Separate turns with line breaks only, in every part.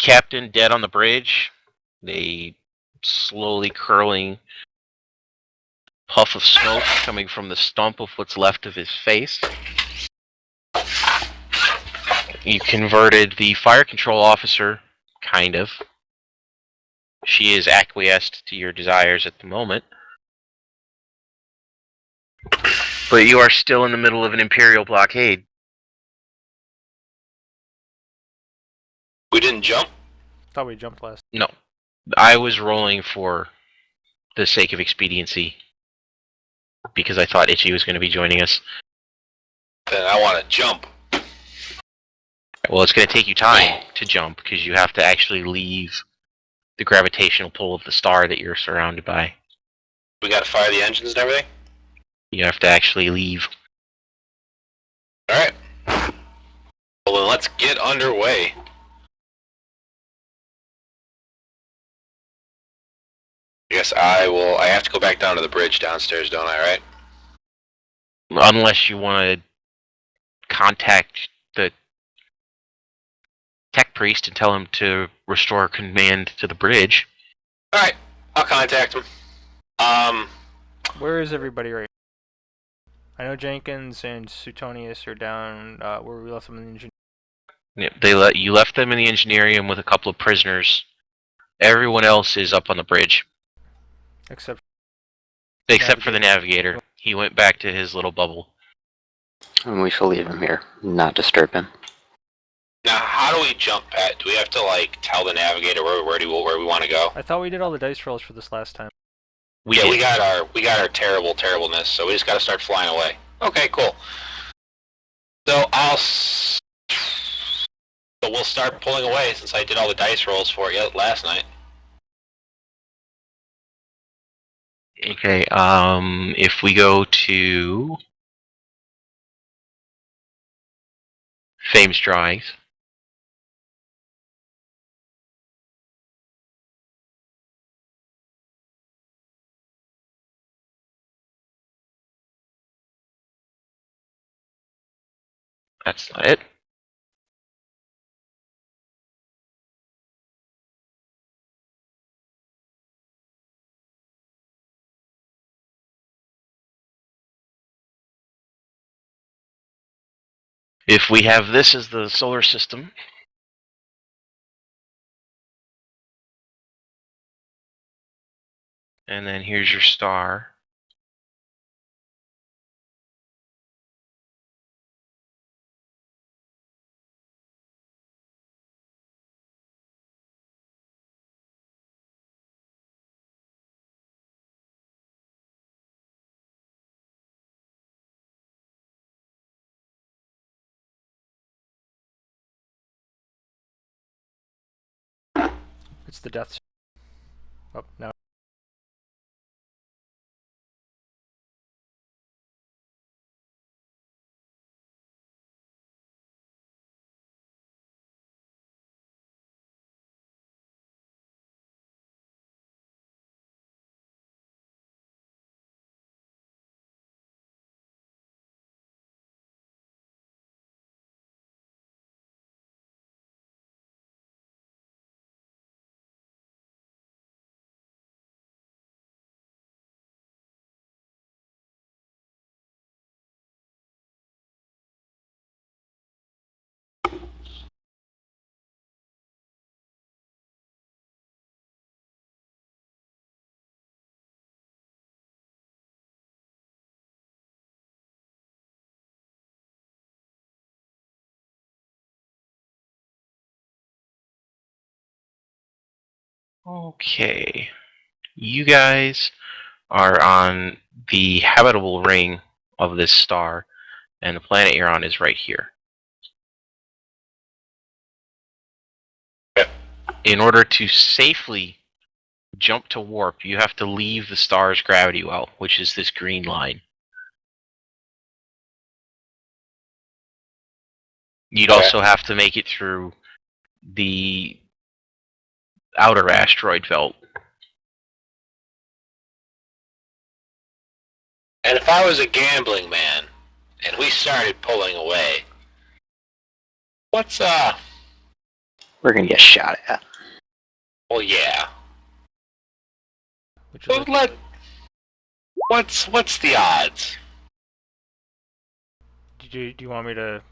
captain dead on the bridge. A slowly curling puff of smoke coming from the stump of what's left of his face. You converted the fire control officer, kind of. She is acquiesced to your desires at the moment. But you are still in the middle of an Imperial blockade.
We didn't jump?
Thought we jumped last.
No. I was rolling for the sake of expediency. Because I thought Itchy was going to be joining us.
Then I want to jump.
Well, it's going to take you time to jump, because you have to actually leave the gravitational pull of the star that you're surrounded by.
We got to fire the engines and everything?
You have to actually leave.
Alright. Well, then let's get underway. I guess I have to go back down to the bridge downstairs, don't I, right?
Unless you want to contact the tech priest and tell him to restore command to the bridge.
Alright, I'll contact him.
Where is everybody right now? I know Jenkins and Suetonius are down where we left them in the engineering.
Yeah, you left them in the engineering with a couple of prisoners. Everyone else is up on the bridge.
Except
for the navigator. He went back to his little bubble.
And we shall leave him here, not disturb him.
Now, how do we jump, Pat? Do we have to, like, tell the navigator where we want to go?
I thought we did all the dice rolls for this last time.
We
got our terribleness, so we just got to start flying away. Okay, cool. So we'll start pulling away since I did all the dice rolls for it last night.
Okay, if we go to Fame's drawings. That's not it. If we have this as the solar system, and then here's your star.
It's the death. Oh, no.
Okay. You guys are on the habitable ring of this star, and the planet you're on is right here. In order to safely jump to warp, you have to leave the star's gravity well, which is this green line. You'd also have to make it through the outer asteroid belt.
And if I was a gambling man, and we started pulling away, what's
we're gonna get shot at.
Well, yeah.
Which is
But
like,
what's the odds?
do you want me to?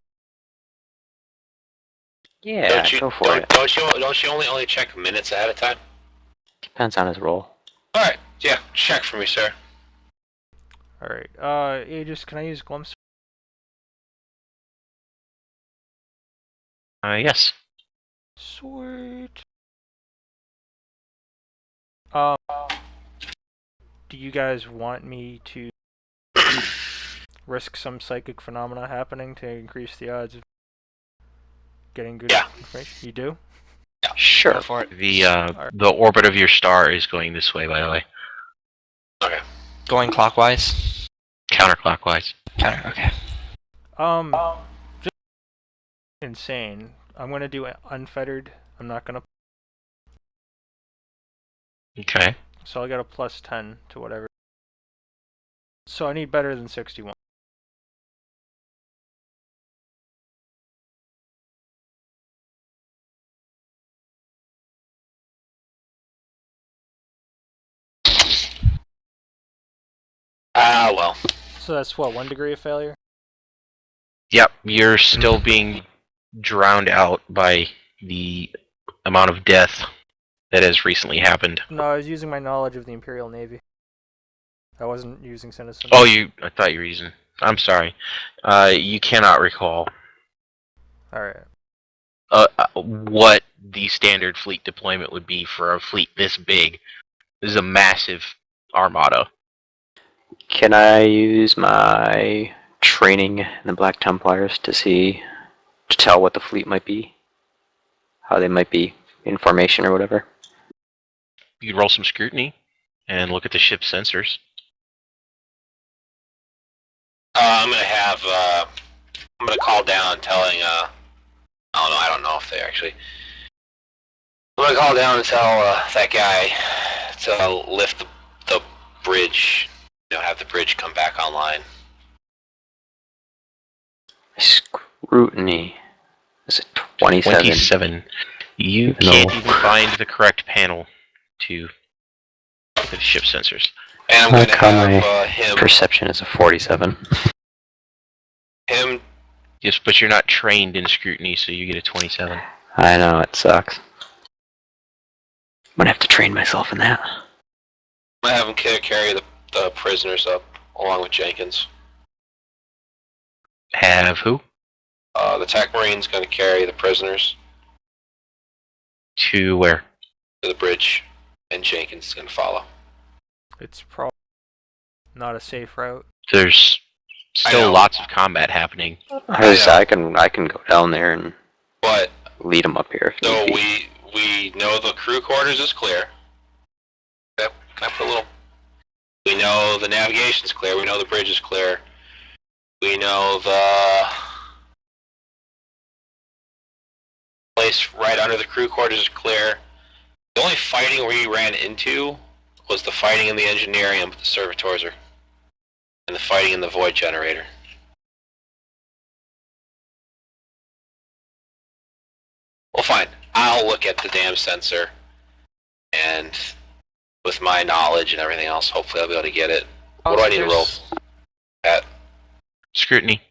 Yeah, go for it.
Don't you only check minutes ahead of time?
Depends on his role.
All right, yeah, check for me, sir.
All right. Aegis, can I use glimpse?
Yes.
Sweet. Do you guys want me to risk some psychic phenomena happening to increase the odds of getting good information? You do?
Sure.
Go for it.
The orbit of your star is going this way, by the way.
Okay.
Going clockwise.
Counterclockwise.
Counter. Okay.
Just insane. I'm gonna do unfettered. I'm not gonna.
Okay.
So I got a plus 10 to whatever. So I need better than 61.
Ah, well.
So that's what, 1 degree of failure?
Yep, you're still being drowned out by the amount of death that has recently happened.
No, I was using my knowledge of the Imperial Navy. I wasn't using cynicism.
Oh, I thought you were using... I'm sorry. You cannot recall
Alright.
what the standard fleet deployment would be for a fleet this big. This is a massive armada.
Can I use my training in the Black Templars to tell what the fleet might be? How they might be in formation or whatever?
You could roll some scrutiny and look at the ship's sensors.
I'm gonna call down telling, I don't know if they actually... I'm gonna call down and tell, that guy to lift the bridge, have the bridge come back online.
Scrutiny. Is it 27?
27. You can't even find the correct panel to look at the ship sensors.
And I'm gonna have, him...
Perception is a 47.
Him...
Yes, but you're not trained in scrutiny, so you get a 27.
I know, it sucks. I'm gonna have to train myself in that.
I'm gonna have him carry the prisoners up, along with Jenkins.
Have who?
The Tech Marine's gonna carry the prisoners
To where?
to the bridge, and Jenkins is gonna follow.
It's probably not a safe route.
There's still lots of combat happening.
I can go down there and
But,
lead them up here. If
so
need be.
we know the crew quarters is clear. Can I put a little... We know the navigation's clear, we know the bridge is clear. We know the place right under the crew quarters is clear. The only fighting we ran into was the fighting in the engineering with the servitors and the fighting in the void generator. Well, fine. I'll look at the damn sensor, and with my knowledge and everything else, hopefully I'll be able to get it. What do I need to roll at?
Scrutiny.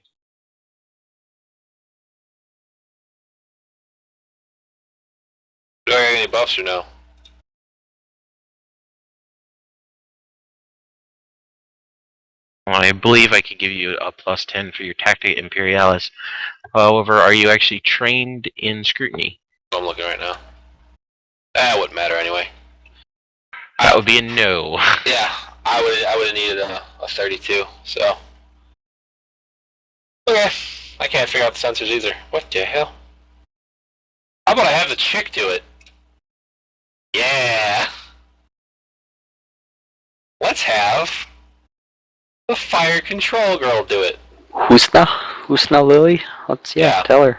Do I get any buffs or no?
Well, I believe I could give you a plus 10 for your Tactica Imperialis. However, are you actually trained in scrutiny?
I'm looking right now. That wouldn't matter anyway.
That would be a no.
Yeah, I would have needed a 32. So okay, I can't figure out the sensors either. What the hell? How about I have the chick do it? Yeah. Let's have the fire control girl do it.
Husna Lily?
Yeah.
Tell her.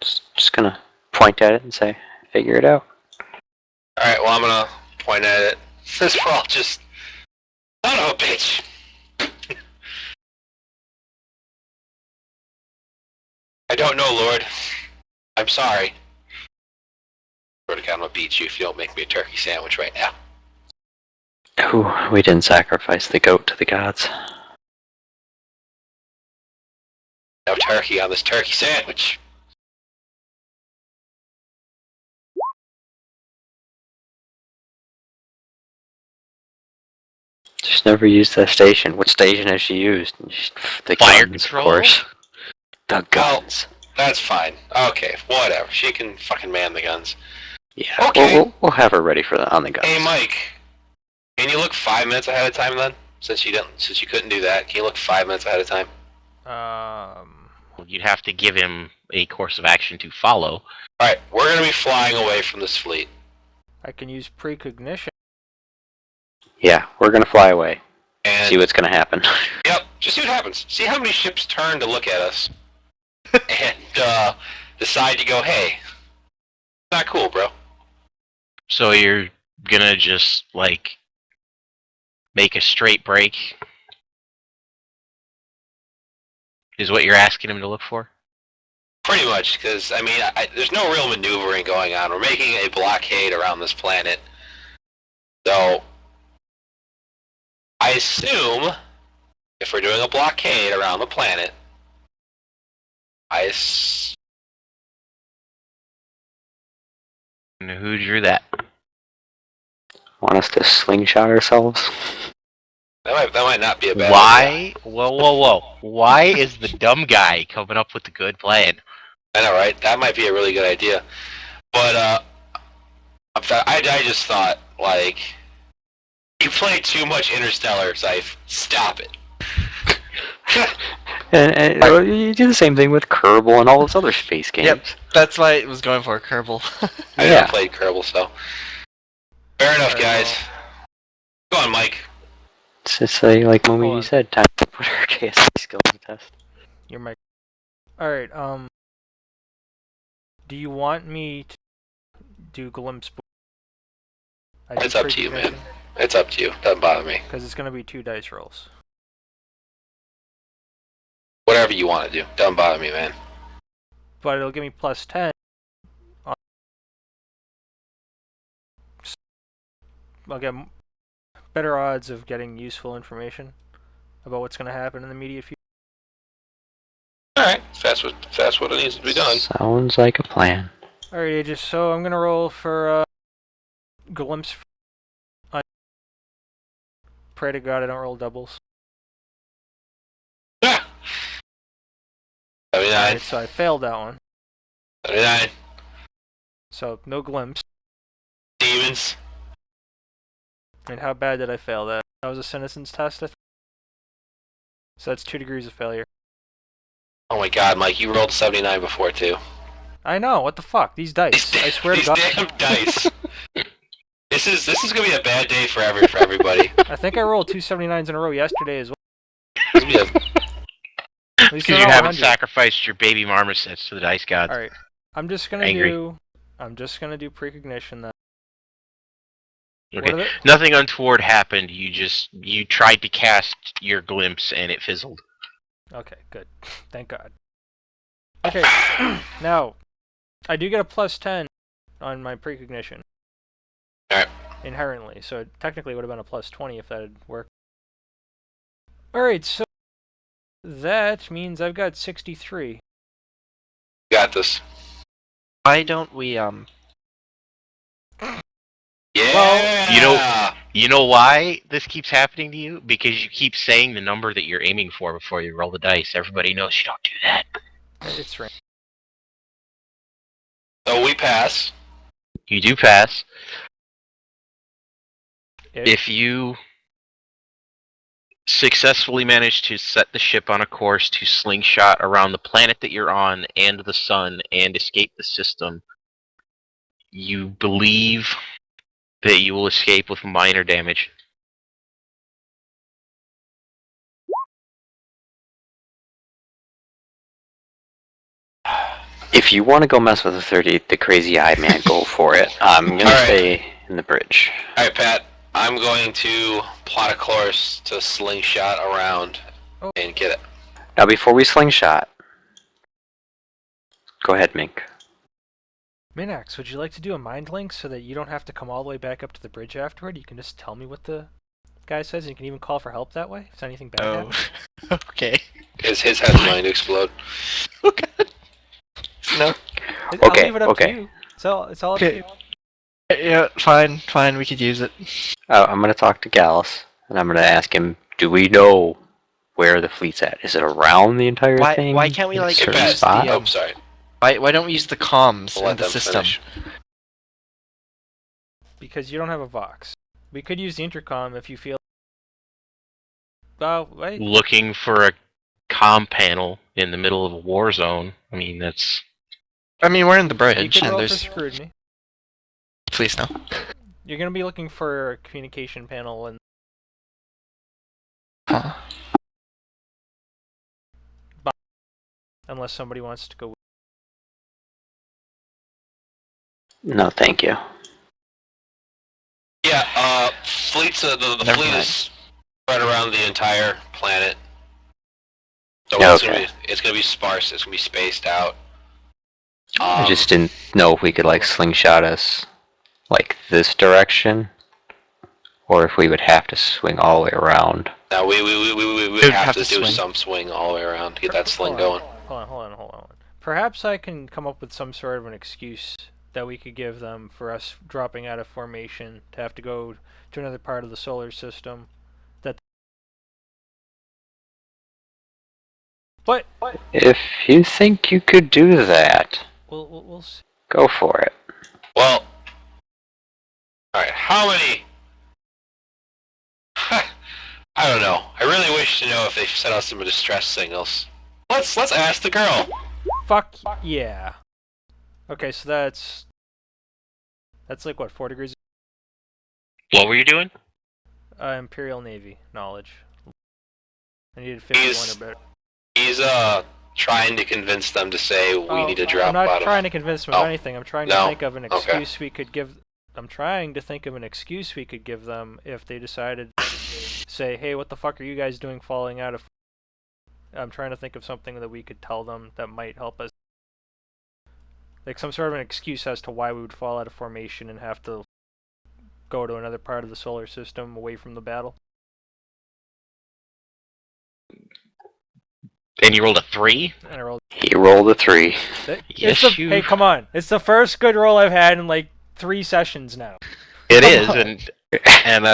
Just gonna point at it and say, figure it out.
Alright, well I'm gonna point at it. This we're all just... Son of a bitch! I don't know, Lord. I'm sorry. Swear to God, I'm gonna beat you if you don't make me a turkey sandwich right now.
Ooh, we didn't sacrifice the goat to the gods.
No turkey on this turkey sandwich.
Just never used that station. What station has she used? The
Fire
guns,
control?
of course. The guns.
That's fine. Okay, whatever. She can fucking man the guns.
Yeah.
Okay.
We'll have her ready for on the guns.
Hey, Mike. Can you look 5 minutes ahead of time then? Since you couldn't do that, can you look 5 minutes ahead of time?
You'd have to give him a course of action to follow.
Alright, we're gonna be flying away from this fleet.
I can use precognition.
Yeah, we're gonna fly away.
And
See what's gonna happen.
Yep, just see what happens. See how many ships turn to look at us. And decide to go, hey, not cool, bro.
So you're gonna just, like, make a straight break? Is what you're asking him to look for?
Pretty much, because, I mean, there's no real maneuvering going on. We're making a blockade around this planet. So, I assume, if we're doing a blockade around the planet,
And who drew that?
Want us to slingshot ourselves?
that might not be a bad idea.
Why? Whoa. Why is the dumb guy coming up with the good plan?
I know, right? That might be a really good idea. But, I just thought, like, you play too much Interstellar, Scythe. Stop it.
And well, you do the same thing with Kerbal and all those other space games.
Yep, that's why I was going for Kerbal.
I never played Kerbal, so. Fair enough, guys. Go on, Mike.
It's just like when
Hold
we
on.
said, time to put our KSC skills to test.
Your mic. Alright, do you want me to do glimpse?
It's up to you, man. It's up to you. Doesn't bother me.
Because it's going to be 2 dice rolls.
Whatever you want to do. Doesn't bother me, man.
But it'll give me plus 10. I'll get better odds of getting useful information about what's going to happen in the immediate future.
Alright, if that's what it needs to be done.
Sounds like a plan.
Alright, Aegis, so I'm going to roll for glimpse. Pray to God I don't roll doubles.
Ah! 79.
Alright, so I failed that one.
79.
So, no glimpse.
Demons.
And how bad did I fail that? That was a senescence test, I think. So that's 2 degrees of failure.
Oh my god, Mike, you rolled 79 before, too.
I know, what the fuck? These dice. I swear to
These
God.
damn dice. This is gonna be a bad day for everybody.
I think I rolled 2 79s in a row yesterday as well.
This will be
At least
Because
they're
you
all
haven't
100.
sacrificed your baby marmosets to the dice gods.
Alright. I'm just gonna
Angry.
do precognition then.
Okay.
What are
Nothing untoward happened. You tried to cast your glimpse and it fizzled.
Okay, good. Thank God. Okay, now, I do get a plus 10 on my precognition.
Alright.
Inherently, so it technically would have been a plus 20 if that had worked. Alright, so that means I've got 63.
got this.
Why don't we,
Yeah!
You know why this keeps happening to you? Because you keep saying the number that you're aiming for before you roll the dice. Everybody knows you don't do that.
It's random.
So we pass.
You do pass.
Ish.
If you successfully manage to set the ship on a course to slingshot around the planet that you're on and the sun and escape the system, you believe that you will escape with minor damage.
If you want to go mess with the crazy eye man, go for it. I'm gonna
Alright.
stay in the bridge.
Alright, Pat. I'm going to plot a course to slingshot around and get it.
Now, before we slingshot, Go ahead, Mink.
Minax, would you like to do a mind link so that you don't have to come all the way back up to the bridge afterward? You can just tell me what the guy says, and you can even call for help that way if anything bad happens.
Oh. Okay.
His head's going to explode.
Oh god. No.
I'll
Okay,
leave it up
okay.
to you. It's all up to
Okay.
you.
Yeah, fine, we could use it.
I'm gonna talk to Gallus, and I'm gonna ask him, do we know where the fleet's at? Is it around the entire thing?
Why can't we,
In a
like,
certain
use
spot?
the,
Oh, sorry.
Why don't we use the comms
We'll
in
let
the
them
system?
finish.
Because you don't have a Vox. We could use the intercom if you feel... Oh, wait.
Looking for a comm panel in the middle of a war zone. I mean, that's...
I mean, we're in the
You
bridge,
could
and
roll for
there's...
scrutiny.
Please no.
You're going to be looking for a communication panel and...
Huh.
Unless somebody wants to go...
No, thank you.
Yeah, fleets. The
Never
fleet
mind.
is spread around the entire planet. So
Yeah,
it's
okay.
gonna be sparse. It's gonna be spaced out.
I just didn't know if we could, like, slingshot us, like, this direction, or if we would have to swing all the way around.
Now we would
We'd
have to do
swing.
some swing all the way around to get that sling going.
Hold on. Perhaps I can come up with some sort of an excuse that we could give them for us dropping out of formation to have to go to another part of the solar system. But
If you think you could do that,
we'll see.
go for it.
Well, all right. How many? I don't know. I really wish to know if they sent out some distress signals. Let's ask the girl.
Fuck yeah. Okay, so that's like what, 4 degrees?
What were you doing?
Imperial Navy knowledge. I needed 51 or better.
He's trying to convince them to say we need to drop
I'm not
out
trying
of.
to convince them of
Oh.
anything. I'm trying to
No?
think of an
Okay.
excuse we could give. I'm trying to think of an excuse we could give them if they decided to say, "Hey, what the fuck are you guys doing falling out of?" I'm trying to think of something that we could tell them that might help us. Like some sort of an excuse as to why we would fall out of formation and have to go to another part of the solar system away from the battle.
And you rolled a 3?
And I rolled.
He rolled a 3.
Yes, you...
Hey, come on! It's the first good roll I've had in like 3 sessions now.
It is, and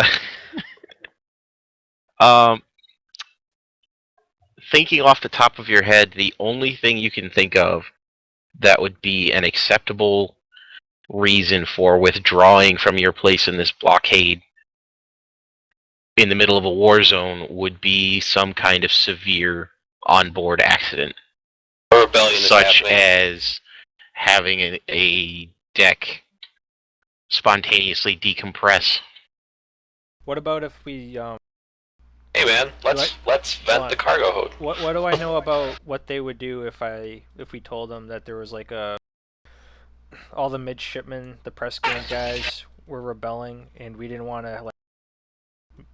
thinking off the top of your head, the only thing you can think of that would be an acceptable reason for withdrawing from your place in this blockade in the middle of a war zone would be some kind of severe onboard accident,
A rebellion is
such
happening.
as having a deck spontaneously decompress.
What about if we
Hey man, let's
Hold
vent
on.
the cargo hold.
What do I know about what they would do if we told them that there was like all the midshipmen, the press gang guys were rebelling and we didn't want to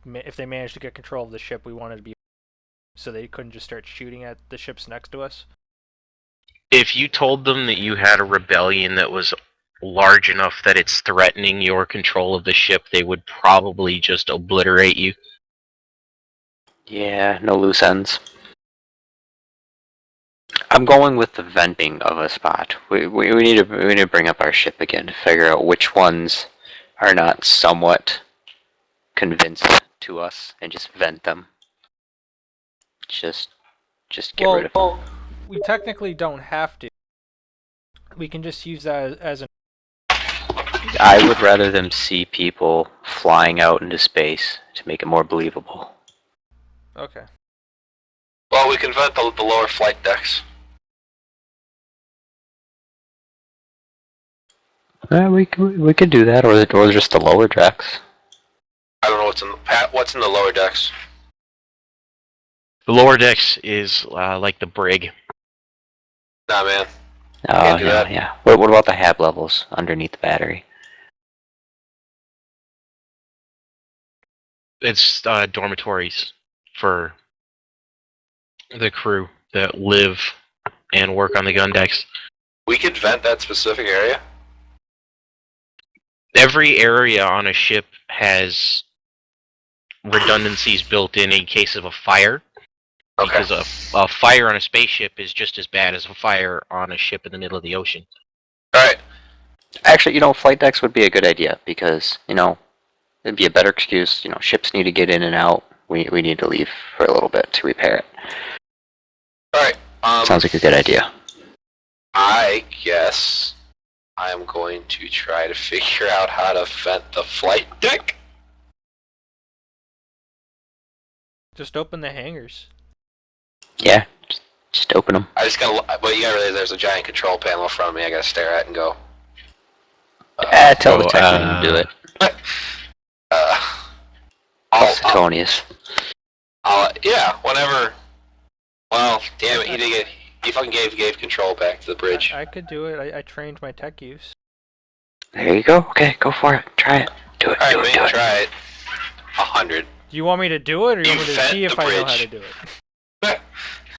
if they managed to get control of the ship, we wanted to be so they couldn't just start shooting at the ships next to us.
If you told them that you had a rebellion that was large enough that it's threatening your control of the ship, they would probably just obliterate you.
Yeah, no loose ends. I'm going with the venting of a spot. We need to bring up our ship again to figure out which ones are not somewhat convinced to us and just vent them. Just get rid of them.
We technically don't have to. We can just use that as an
I would rather them see people flying out into space to make it more believable.
okay.
Well, we can vent the lower flight decks.
We could do that, or just the lower decks.
I don't know what's in the lower decks.
The lower decks is like the brig.
Nah, man.
Oh,
Can't do
yeah,
that.
yeah. What about the hab levels underneath the battery?
It's dormitories for the crew that live and work on the gun decks.
We could vent that specific area?
Every area on a ship has redundancies built in case of a fire.
Okay.
Because a fire on a spaceship is just as bad as a fire on a ship in the middle of the ocean.
Alright.
Actually, flight decks would be a good idea because, it'd be a better excuse. Ships need to get in and out. We need to leave for a little bit to repair it.
Alright.
Sounds like a good idea.
I guess I'm going to try to figure out how to vent the flight deck.
Just open the hangars.
Yeah, just open them.
I just gotta, but you gotta realize there's a giant control panel in front of me I gotta stare at and go.
Tell the technician to do it. Suetonius.
Yeah, whenever. Well, damn it, he fucking gave control back to the bridge.
I could do it. I trained my tech use.
There you go. Okay, go for it. Try it. Do it.
Alright,
do
we
it.
can
Do it.
try it. 100.
Do you want me to do it, or you want me to
vent
see if
the
I know how
bridge.
to do it?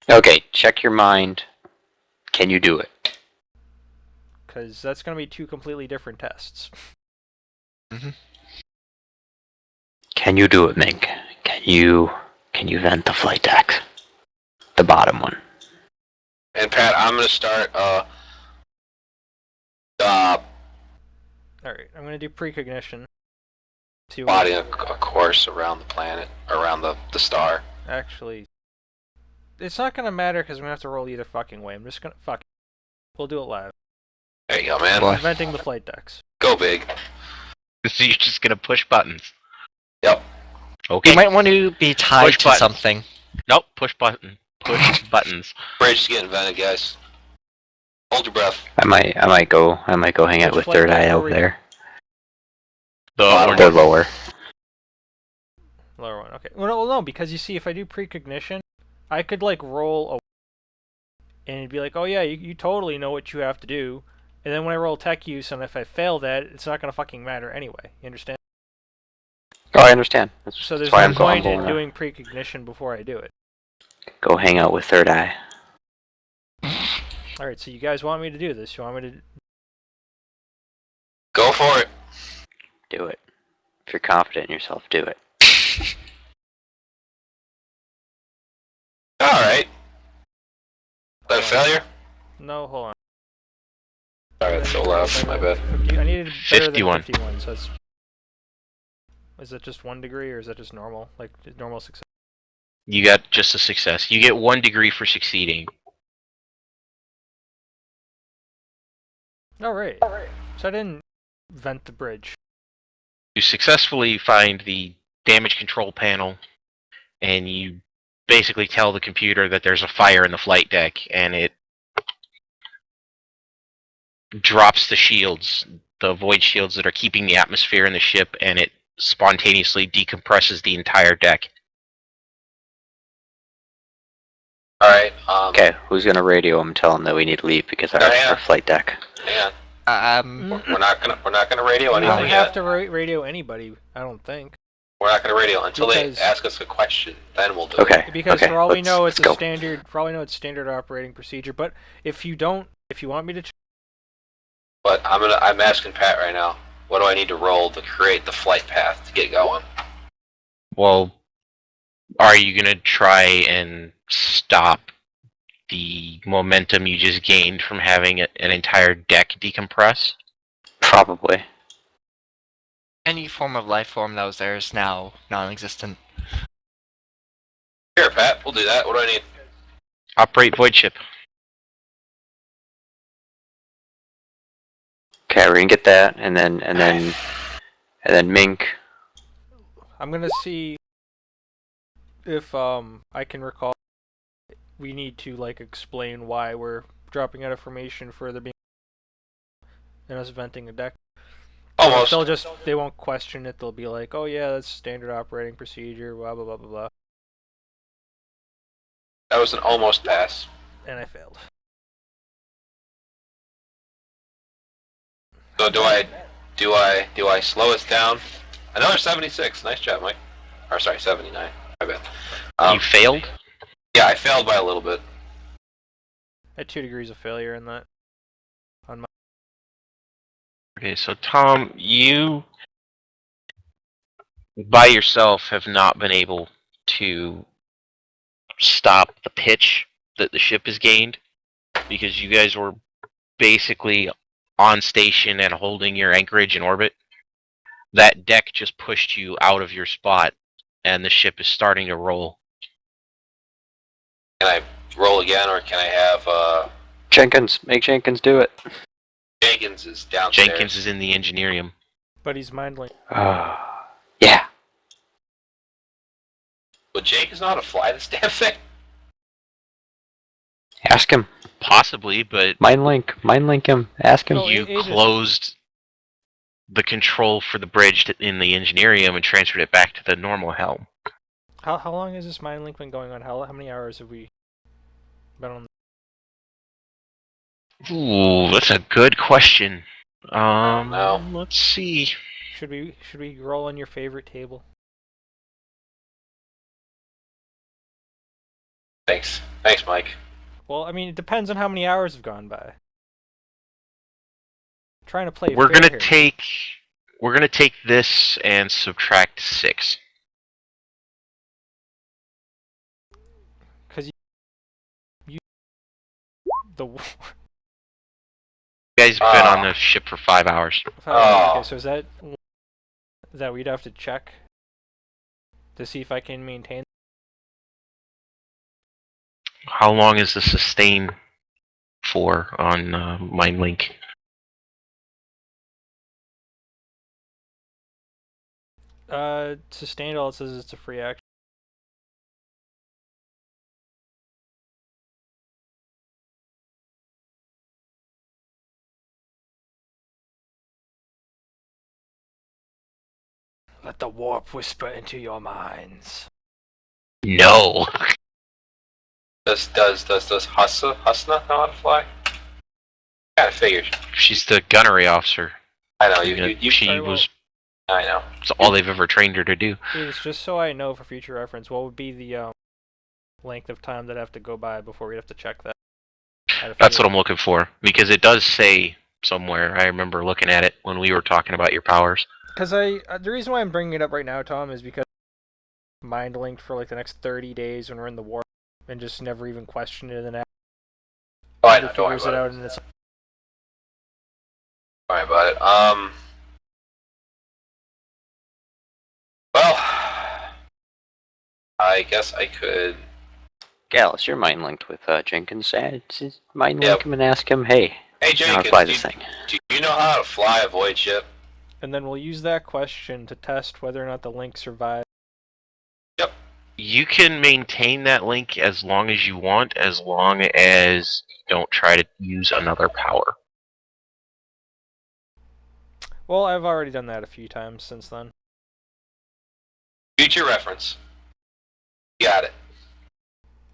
Okay, check your mind. Can you do it?
Because that's going to be two completely different tests.
Can you do it, Mink? Can you vent the flight deck? The bottom one.
And Pat, I'm gonna start
Alright, I'm going to do precognition. See what
plotting a course around the planet, around the star.
actually... It's not going to matter because I'm going to have to roll either fucking way. I'm just going to... Fuck it. We'll do it live.
There you go, man.
Boy.
Inventing the flight decks.
Go big.
So you're just gonna push buttons.
Yep.
Okay.
You might want to be tied
Push
to
button.
something.
Nope. Push button. Push buttons.
Bridge is getting invented, guys. Hold your breath.
I might go hang out
Which
with
flight
Third
deck
Eye
are
over
we-
there.
The
They're lower.
Lower one. Okay. Well, no, because you see, if I do precognition, I could, like, roll a... And it'd be like, oh yeah, you totally know what you have to do. And then when I roll tech use, and if I fail that, it's not going to fucking matter anyway. You understand?
Oh, I understand.
So there's
that's why
no
I'm
point
going
in doing precognition before I do it.
Go hang out with Third Eye.
Alright, so you guys want me to do this? You want me to...
Go for it.
Do it. If you're confident in yourself, do it.
Alright. That a failure?
No, hold on.
Alright, that's so loud. My bad.
50, I needed better
51.
than 51, so it's... Is that just 1 degree, or is that just normal? Like, normal success?
You got just a success. You get 1 degree for succeeding.
Alright. So I didn't vent the bridge.
You successfully find the damage control panel, and you basically tell the computer that there's a fire in the flight deck, and it drops the shields, the void shields that are keeping the atmosphere in the ship, and it spontaneously decompresses the entire deck.
Alright,
Okay, who's gonna radio him and tell him that we need to leave because
Diana.
our flight deck?
hang on.
Mm.
We're not gonna radio
We don't
anything
have
yet.
to radio anybody, I don't think.
We're not gonna radio until
Because-
they ask us a question. Then we'll do it.
Okay.
Because
okay,
for all we
let's-
know,
let's
it's
go.
a standard. For all we know, it's standard operating procedure. But if you want me to,
But I'm asking Pat right now. What do I need to roll to create the flight path to get going?
Well, are you gonna try and stop the momentum you just gained from having an entire deck decompress?
Probably.
Any form of life form that was there is now non-existent.
Here, Pat. We'll do that. What do I need?
Operate void ship.
Okay, we're gonna get that, and then Mink.
I'm gonna see if I can recall. We need to like explain why we're dropping out of formation for there being and us venting a deck.
Almost.
They won't question it. They'll be like, oh yeah, that's standard operating procedure. Blah blah blah blah blah.
That was an almost pass.
And I failed.
So do I slow us down? Another 76. Nice job, Mike. Or sorry, 79. My bad.
You failed?
Yeah, I failed by a little bit.
I had 2 degrees of failure in that.
Okay, so Tom, you by yourself have not been able to stop the pitch that the ship has gained because you guys were basically on station and holding your anchorage in orbit. That deck just pushed you out of your spot and the ship is starting to roll.
Can I roll again, or can I have
Jenkins, make Jenkins do it.
Jenkins is downstairs?
Jenkins is in the engineering.
But he's mind link.
Yeah.
Would Jenkins know how to fly this damn thing?
Ask him.
Possibly, but
Mind link him. Ask him.
No,
you
it is-
closed the control for the bridge in the engineering and transferred it back to the normal helm.
How long has this mind link been going on? How many hours have we been on?
Ooh, that's a good question.
No.
Let's see.
Should we roll on your favorite table?
Thanks, Mike.
Well, I mean, it depends on how many hours have gone by. Trying to play
We're
fair
gonna
here.
take this and subtract 6.
Because you the
You guys have been on the ship for 5 hours.
okay, so is that we'd have to check to see if I can maintain?
How long is the sustain for on MindLink?
Sustained, all it says it's a free action. Let the warp whisper into your minds.
No.
Does Husna know how to fly? Kind of figured.
She's the gunnery officer.
I know you.
She
Very well.
was.
I know.
It's all they've ever trained her to do.
It's just so I know for future reference, what would be the length of time that I have to go by before we have to check that?
That's what I'm looking for because it does say somewhere. I remember looking at it when we were talking about your powers.
Because the reason why I'm bringing it up right now, Tom, is because mind linked for like the next 30 days when we're in the war, and just never even questioned it, and then
Oh, I know.
after
Don't worry
figures it
about
out,
it.
and it's
Don't worry about it. Well, I guess I could.
Gallus, you're mind linked with Jenkins. Mind
Yep.
link him and ask him, hey,
Hey
how to
Jenkins,
fly this thing.
do you know how to fly a void ship?
and then we'll use that question to test whether or not the link survives.
You can maintain that link as long as you want, as long as you don't try to use another power.
Well, I've already done that a few times since then.
Future reference. Got it.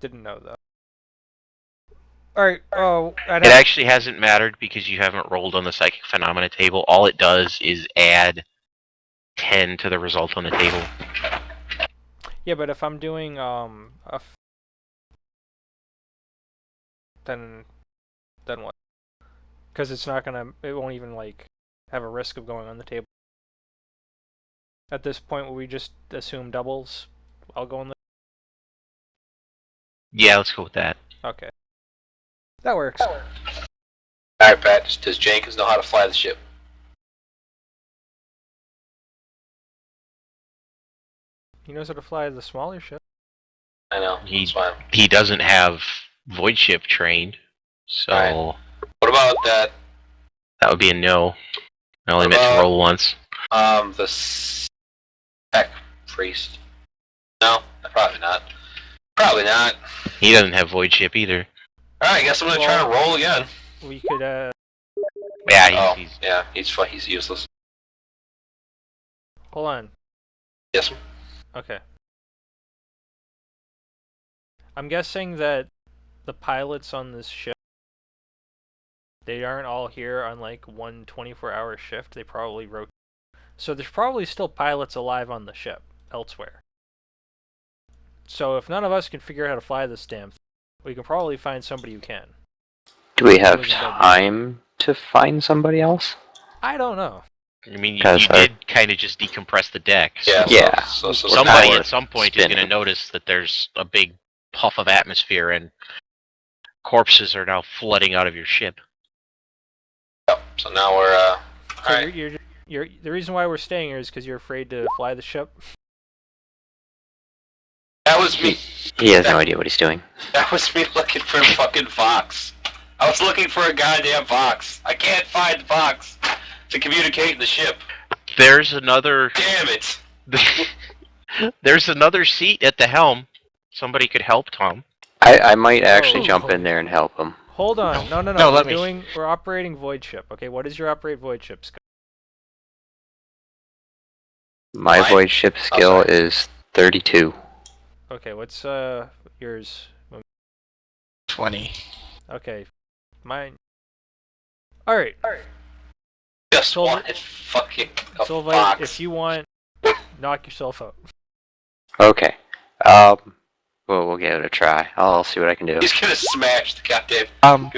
Didn't know though. All right. Oh,
It actually hasn't mattered because you haven't rolled on the psychic phenomena table. All it does is add 10 to the result on the table.
yeah, but if I'm doing then what? Because it's not gonna. It won't even like have a risk of going on the table. At this point, will we just assume doubles? I'll go on the.
Yeah, let's go with that.
Okay. That works.
Alright, Pat, does Jenkins know how to fly the ship?
He knows how to fly the smaller ship.
I know. That's fine.
He doesn't have void ship trained, so
Alright. What about that?
that would be a no. I only
What
meant to
about-
roll once.
The Tech Priest. No, probably not. Probably not.
He doesn't have void ship either.
Alright, I guess I'm gonna try to roll again.
We could
Yeah,
Oh, yeah, he's useless.
hold on.
Yes, sir.
Okay. I'm guessing that the pilots on this ship, they aren't all here on like one 24-hour shift. They probably rotate. So there's probably still pilots alive on the ship elsewhere. So if none of us can figure out how to fly this damn thing, we can probably find somebody who can.
Do we have
Wasn't that
time to find somebody else?
I don't know.
I mean, you
'Cause I-
did kind of just decompress the deck.
Yeah.
Yeah.
So
Somebody
power
at some point is going to
spinning.
notice that there's a big puff of atmosphere and corpses are now flooding out of your ship.
So now we're
So
alright.
you're the reason why we're staying here is because you're afraid to fly the ship.
That was me.
He has no idea what he's doing.
That was me looking for a fucking Vox. I was looking for a goddamn Vox. I can't find the Vox to communicate in the ship.
There's another.
Damn it!
There's another seat at the helm. Somebody could help Tom.
I might actually
Oh.
jump in there and help him.
Hold on. No.
No, let me.
We're operating void ship. Okay, what is your operate void ship skill?
My
Mine?
void ship skill
sorry.
is 32.
Okay, what's yours?
20.
Okay, mine. All right.
Just
So-
wanted fucking a
So
Vox.
if you want, knock yourself out.
Okay. We'll give it a try. I'll see what I can do.
He's gonna smash the goddamn.
All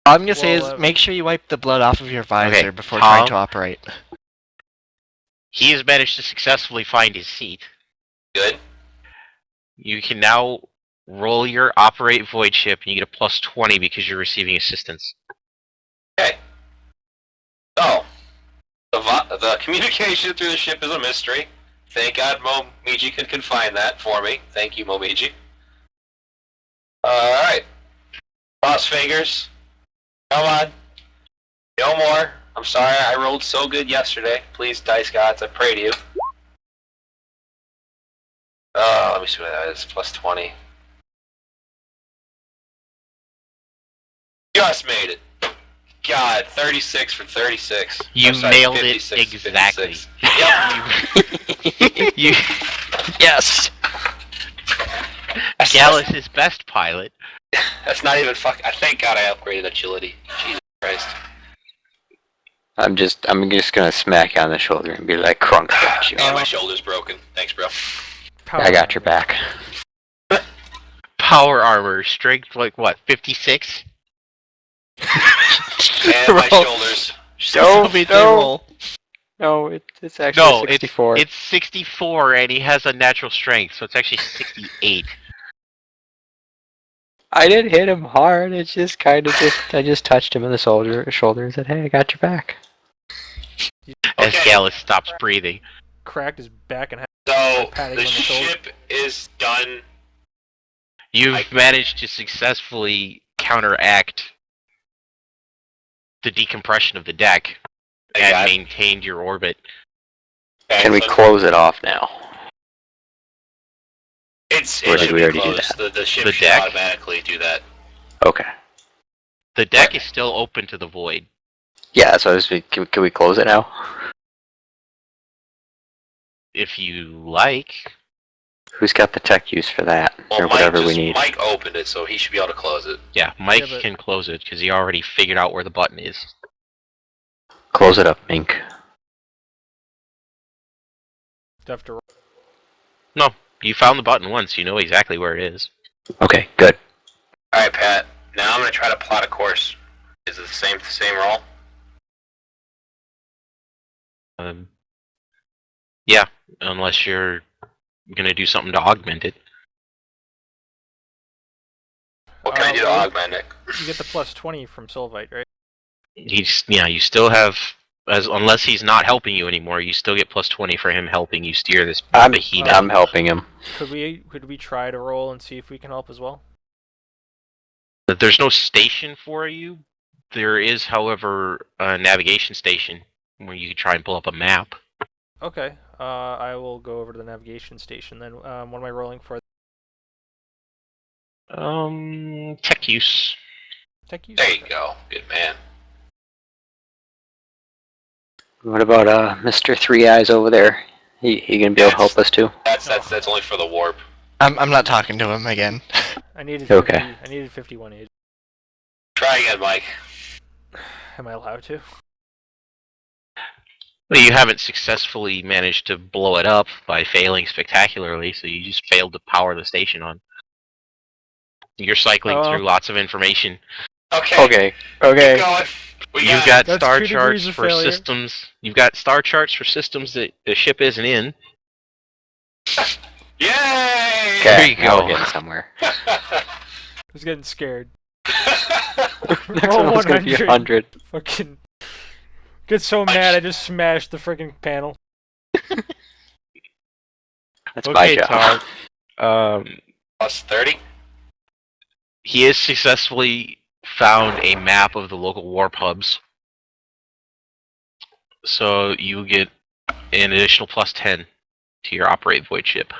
I'm gonna say
Well,
is make sure you wipe the blood off of your visor
Okay,
before
Tom?
trying to operate.
He has managed to successfully find his seat.
Good.
You can now roll your operate void ship and you get a plus 20 because you're receiving assistance.
Okay. So, the communication through the ship is a mystery. Thank God Momiji can confine that for me. Thank you, Momiji. Alright. Cross fingers. Come on. No more. I'm sorry, I rolled so good yesterday. Please, dice gods, I pray to you. Let me see what that is. Plus 20. Just made it. God, 36 for 36.
You
I'm sorry,
nailed it
56,
exactly.
56. Yep.
You,
Yes!
Gallus' best pilot.
That's not even fuck. I thank God I upgraded agility. Jesus Christ.
I'm just gonna smack you on the shoulder and be like, Crunk got you.
And my shoulder's broken. Thanks, bro.
I got your back.
Power armor, strength like what, 56?
And my
Roll.
shoulders.
No, it's actually
No,
64.
it's 64 and he has a natural strength, so it's actually 68.
I didn't hit him hard. It's just kind of I just touched him in the shoulder and said, "Hey, I got your back."
As
Okay.
Gallus stops breathing.
Cracked his back and
So,
Patting
the
on the shoulder.
ship is done.
You've managed to successfully counteract the decompression of the deck
Thank
and
God.
maintained your orbit.
Okay,
Can we
so
close it off now? Or
It
did
should
we
be
already do
closed. The ship
The
should
deck?
automatically do that.
Okay.
The deck is still open to the void.
Yeah, so can we close it now?
If you like.
Who's got the tech use for that,
Well,
or whatever we
just,
need?
Mike opened it, so he should be able to close it.
Yeah, Mike
but-
can close it because he already figured out where the button is.
Close it up, Mink.
have to.
No, you found the button once. You know exactly where it is.
Okay, good.
Alright, Pat. Now I'm going to try to plot a course. Is it the same roll?
Yeah, unless you're gonna do something to augment it.
What can I do to
well,
augment it?
You get the plus 20 from Sylvite, right?
You still have, unless he's not helping you anymore, you still get plus 20 for him helping you steer this behemoth.
I'm helping him.
Could we try to roll and see if we can help as well?
There's no station for you. There is, however, a navigation station where you can try and pull up a map.
Okay. I will go over to the navigation station then. What am I rolling for?
Tech use.
Tech use?
There you go. Good man.
What about Mr. Three Eyes over there? He gonna be able to help us too?
That's only for the warp.
I'm not talking to him again.
I needed
Okay.
50, I needed 51 age.
Try again, Mike.
Am I allowed to?
Well, you haven't successfully managed to blow it up by failing spectacularly, so you just failed to power the station on. You're cycling
Oh.
through lots of information.
Okay.
Okay.
Keep going.
You've got
That's
star
2
charts
degrees of
for
failure.
systems. You've got star charts for systems that the ship isn't in.
Yay!
There
Okay,
you
now
go.
we're getting somewhere.
I was getting scared.
Next
Roll
one was gonna be 100.
Fucking get so mad I just smashed the freaking panel.
That's my
Okay,
job.
Tar.
Plus 30?
He has successfully found a map of the local warp hubs. So you get an additional plus 10 to your operate void ship.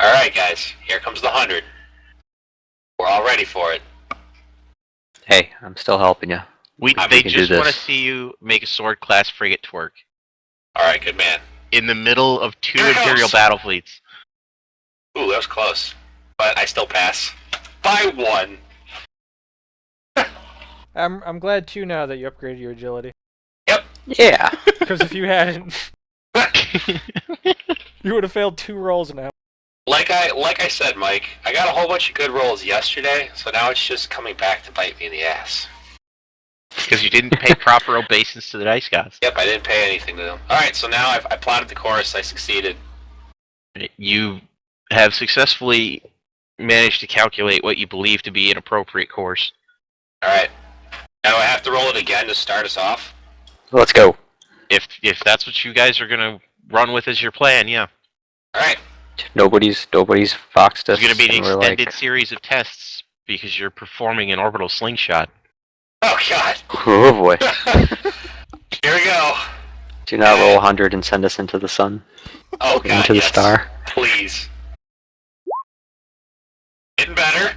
Alright, guys. Here comes the 100. We're all ready for it.
Hey, I'm still helping you.
They
can do
just want to
this.
see you make a sword class frigate twerk
Alright, good man.
in the middle of 2
Here it
Imperial
goes.
battle fleets.
Ooh, that was close. But I still pass. By 1.
I'm glad too now that you upgraded your agility.
Yeah.
Because if you hadn't, you would have failed 2 rolls now.
Like I said, Mike, I got a whole bunch of good rolls yesterday, so now it's just coming back to bite me in the ass.
Because you didn't pay proper obeisance to the dice gods.
Yep, I didn't pay anything to them. Alright, so now I plotted the course, I succeeded.
You have successfully managed to calculate what you believe to be an appropriate course.
Alright. Now do I have to roll it again to start us off?
Let's go.
If that's what you guys are gonna run with as your plan, yeah.
Alright.
Nobody's foxed us.
It's gonna be an
and we're
extended
like,
series of tests because you're performing an orbital slingshot.
Oh god.
oh boy.
Here we go.
Do not roll 100 and send us into the sun.
Oh god,
Into the
yes.
star.
Please. Getting better.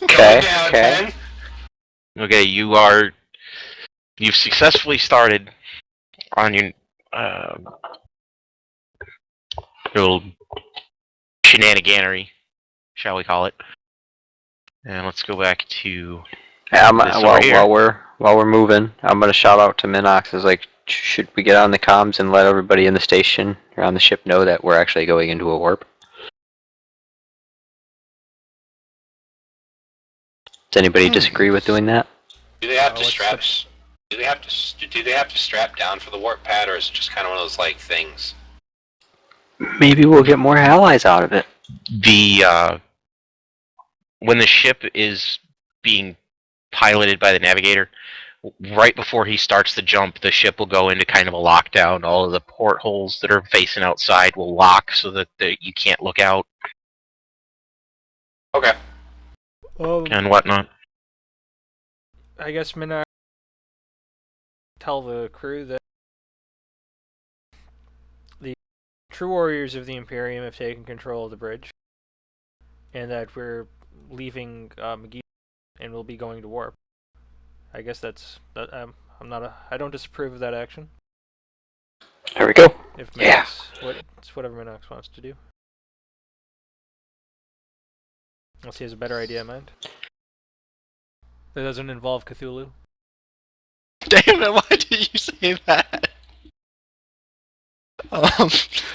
Okay,
Going down
okay.
10.
Okay, you've successfully started on your little shenaniganery, shall we call it? And let's go back to
Yeah,
this over here.
while we're moving, I'm gonna shout out to Minox. Is like, should we get on the comms and let everybody in the station or on the ship know that we're actually going into a warp? Does anybody disagree with doing that?
Do they have to
what's
strap? Do they have to strap down for the warp pad, or is it just kind of one of those like things?
Maybe we'll get more allies out of it.
When the ship is being piloted by the navigator, right before he starts the jump, the ship will go into kind of a lockdown. All of the portholes that are facing outside will lock so that you can't look out
Okay.
and whatnot.
I guess Minnar tell the crew that the true warriors of the Imperium have taken control of the bridge, and that we're leaving McGee and we'll be going to warp. I guess that's that. I don't disapprove of that action.
There we go.
If
Yeah.
it's whatever Minox wants to do. Unless he has a better idea in mind. That doesn't involve Cthulhu.
Damn it, why did you say that?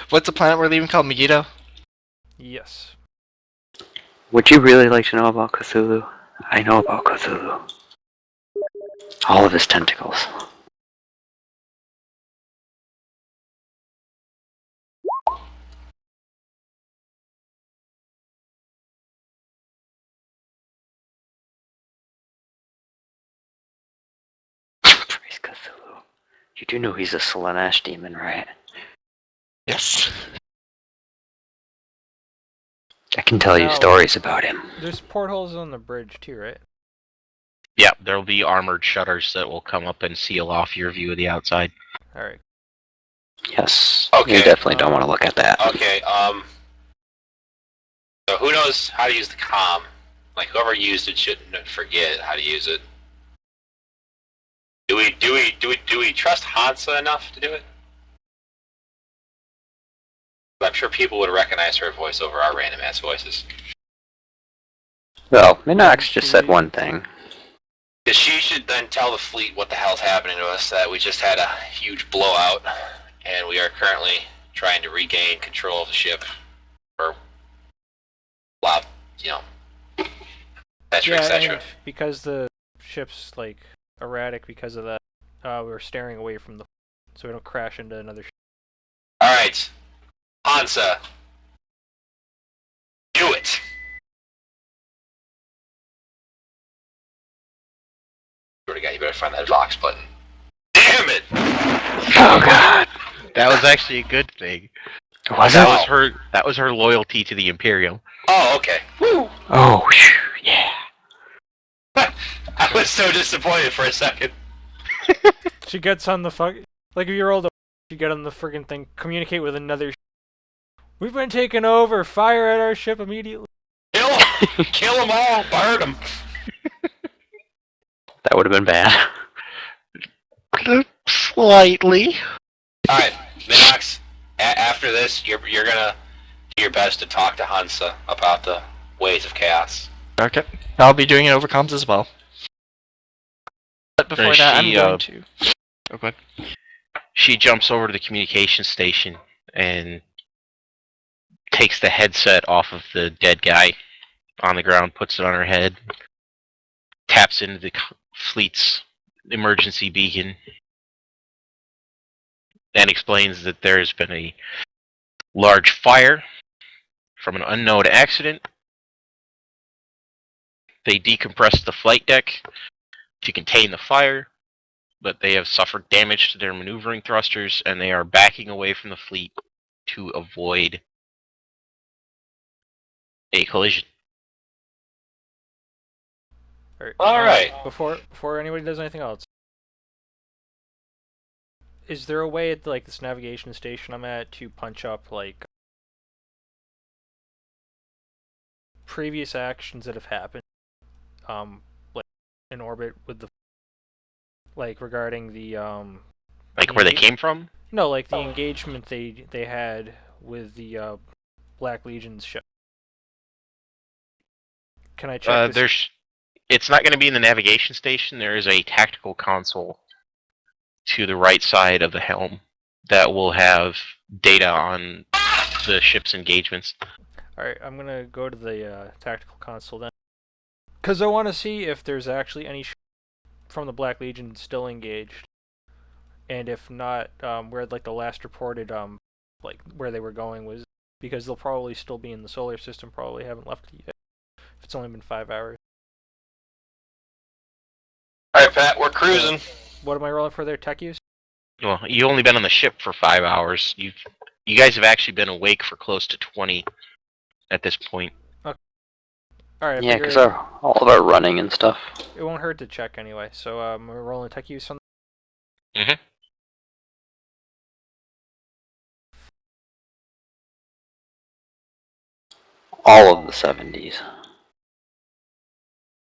What's the planet we're leaving called, Megiddo?
Yes.
Would you really like to know about Cthulhu? I know about Cthulhu. All of his tentacles. Praise Cthulhu. You do know he's a Slaanesh demon, right?
Yes.
I can tell you
No.
stories about him.
There's portholes on the bridge too, right?
Yeah, there'll be armored shutters that will come up and seal off your view of the outside.
Alright.
Yes.
Okay.
You definitely don't want to look at that.
Okay. So who knows how to use the comm? Like whoever used it shouldn't forget how to use it. Do we trust Hansa enough to do it? I'm sure people would recognize her voice over our random ass voices.
Well, Minox just said one thing.
Because she should then tell the fleet what the hell's happening to us, that we just had a huge blowout, and we are currently trying to regain control of the ship. Or, blah, you know, etc.,
Yeah,
etc.
and because the ship's like erratic because of that, we're staring away from the, so we don't crash into another ship.
Alright. Hansa. Do it! Swear to God, you better find that Vox button. Damn it!
Oh god.
That was actually a good thing.
Was
That
it?
was that was her loyalty to the Imperium.
Oh, okay. Woo!
Oh, yeah.
I was so disappointed for a second.
She gets on the fuck, like if you're old, you get on the friggin' thing, communicate with another. We've been taken over. Fire at our ship immediately.
Kill them! Kill them all! Burn them!
That would have been bad.
Slightly.
Alright, Minox, after this, you're gonna do your best to talk to Hansa about the ways of chaos.
Okay. I'll be doing it over comms as well. But before that, I'm
She,
going to... Okay.
She jumps over to the communication station and takes the headset off of the dead guy on the ground, puts it on her head, taps into the fleet's emergency beacon, and explains that there has been a large fire from an unknown accident. They decompressed the flight deck to contain the fire, but they have suffered damage to their maneuvering thrusters, and they are backing away from the fleet to avoid a collision.
Alright.
Before anybody does anything else, is there a way at like this navigation station I'm at to punch up like previous actions that have happened, like in orbit with the, like regarding the
Like where they came from?
no, like the engagement they had with the Black Legion's ship. Can I check this?
It's not going to be in the navigation station. There is a tactical console to the right side of the helm that will have data on the ship's engagements.
Alright, I'm gonna go to the tactical console then. Because I want to see if there's actually any from the Black Legion still engaged. And if not, where like the last reported, like where they were going was. Because they'll probably still be in the solar system, probably haven't left yet. If it's only been 5 hours.
Alright, Pat, we're cruising.
What am I rolling for their tech use?
Well, you've only been on the ship for 5 hours. You guys have actually been awake for close to 20 at this point.
Alright,
Yeah, because all of our running and stuff.
it won't hurt to check anyway. So we're rolling tech use on.
Mhm.
All of the 70s.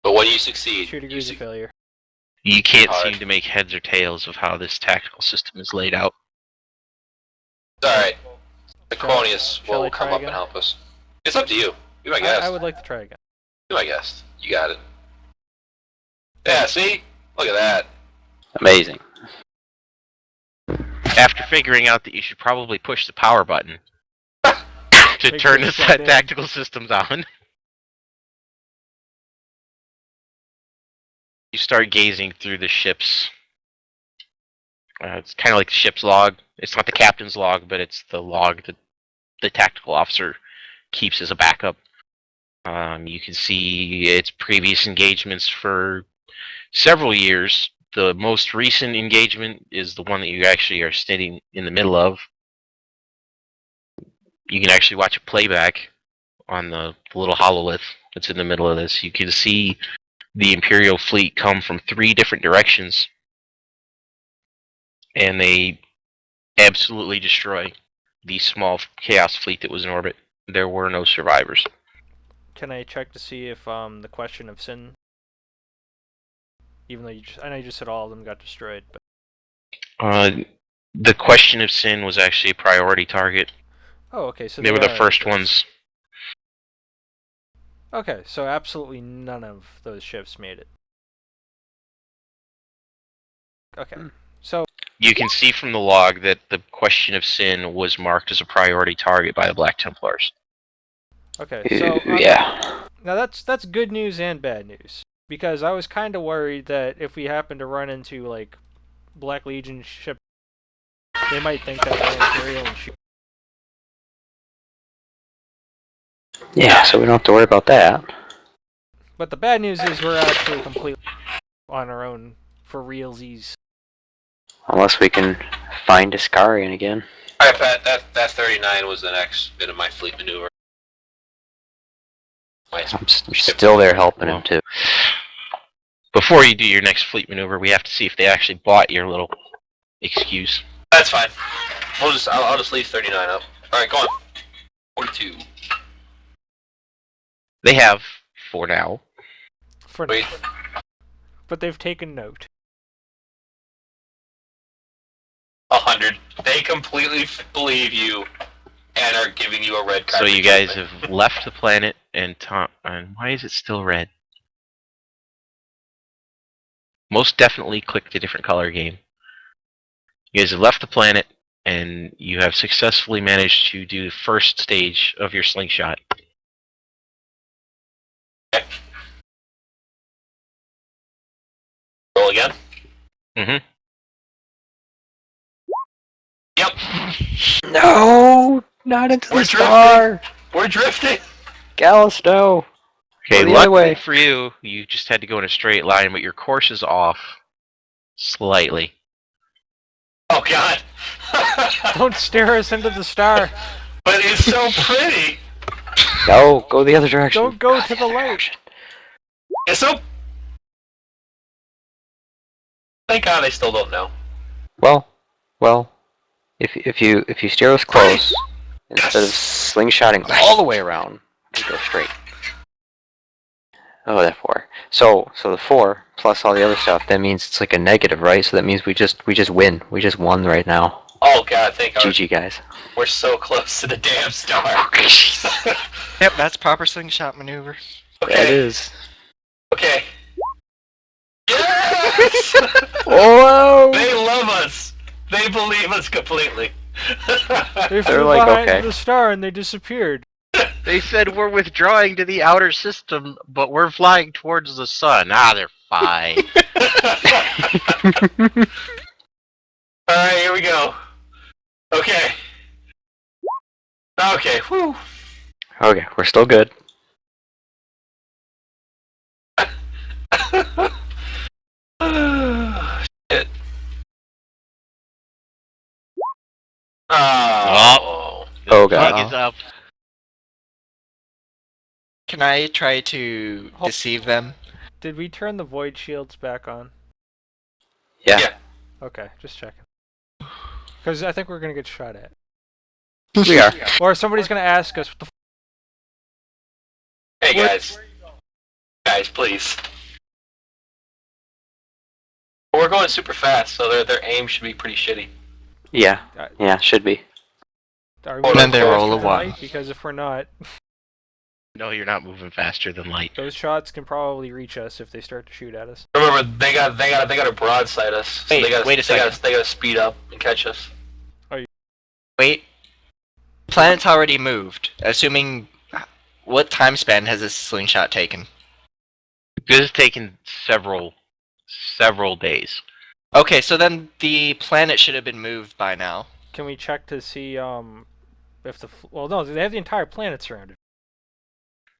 But when you succeed,
2 degrees of failure.
You can't
Hard.
seem to make heads or tails of how this tactical system is laid out.
Alright. Aquonius
Shall I
will
try
come up
again?
and help us. It's up to you. Be my guest.
I would like to try again.
Be my guest. You got it. Yeah, see? Look at that.
Amazing.
After figuring out that you should probably push the power button to
Make
turn
this
the
shut in.
tactical systems on, you start gazing through the ship's. It's kind of like the ship's log. It's not the captain's log, but it's the log that the tactical officer keeps as a backup. You can see its previous engagements for several years. The most recent engagement is the one that you actually are standing in the middle of. You can actually watch a playback on the little hololith that's in the middle of this. You can see the Imperial fleet come from 3 different directions, and they absolutely destroy the small Chaos fleet that was in orbit. There were no survivors.
Can I check to see if the question of sin, even though I know you just said all of them got destroyed, but
The question of sin was actually a priority target.
oh, okay, so
They were the
are
first
ships.
ones.
Okay, so absolutely none of those ships made it. Okay, so
You can see from the log that the question of sin was marked as a priority target by the Black Templars.
okay, so
Yeah.
now that's good news and bad news, because I was kind of worried that if we happened to run into like Black Legion ship, they might think that we're Imperial and shoot.
Yeah, so we don't have to worry about that.
But the bad news is we're actually completely on our own for realsies.
Unless we can find Iskarian again.
Alright, Pat, that 39 was the next bit of my fleet maneuver.
I'm still there helping him too.
Before you do your next fleet maneuver, we have to see if they actually bought your little excuse.
That's fine. I'll just leave 39 up. Alright, go on. 42.
They have, for now.
For
Wait.
But they've taken note.
100. They completely believe you and are giving you a red card.
So
for
you guys
treatment.
have left the planet, and why is it still red? Most definitely clicked a different color game. You guys have left the planet, and you have successfully managed to do the first stage of your slingshot.
Roll again?
Mm-hmm.
Yep.
No! Not into
We're
the star!
We're drifting!
Gallus, no!
Okay,
Go the other
luckily
way.
for you, you just had to go in a straight line, but your course is off slightly.
Oh god.
Don't stare us into the star.
But it's so pretty!
No, go the other direction.
Don't go to the light.
It's so... Thank god I still don't know.
Well, if you steer us close, instead of slingshotting all the way around, we go straight. Oh, that 4. So the 4 plus all the other stuff, that means it's like a negative, right? So that means we just win. We just won right now.
Oh god, thank god.
GG, guys.
We're so close to the damn star.
Yep, that's proper slingshot maneuver.
That
Okay,
is.
okay. Yes!
Whoa!
They love us. They believe us completely.
They flew
like,
behind
okay.
the star and they disappeared.
They said we're withdrawing to the outer system, but we're flying towards the sun. Ah, they're fine.
Alright, here we go. Okay. Okay, whew.
Okay, we're still good.
Shit. Oh.
Oh,
The
God.
flag is up.
Can I try to deceive them?
Did we turn the void shields back on?
Yeah.
Yeah.
Okay, just checking. Because I think we're gonna get shot at.
We are.
Or somebody's gonna ask us what the
Hey
What-
guys. Guys, please. We're going super fast, so their aim should be pretty shitty.
Yeah. Yeah, should be.
Are
And then
they
faster
roll a
than
one.
light? Because if we're not,
No, you're not moving faster than light.
those shots can probably reach us if they start to shoot at us.
Remember, they got to broadside us. So
Wait,
they gotta,
wait a second.
They gotta speed up and catch us.
Wait. Planet's already moved. Assuming... What time span has this slingshot taken?
This has taken several days.
Okay, so then the planet should have been moved by now.
Can we check to see if the well no they have the entire planet surrounded.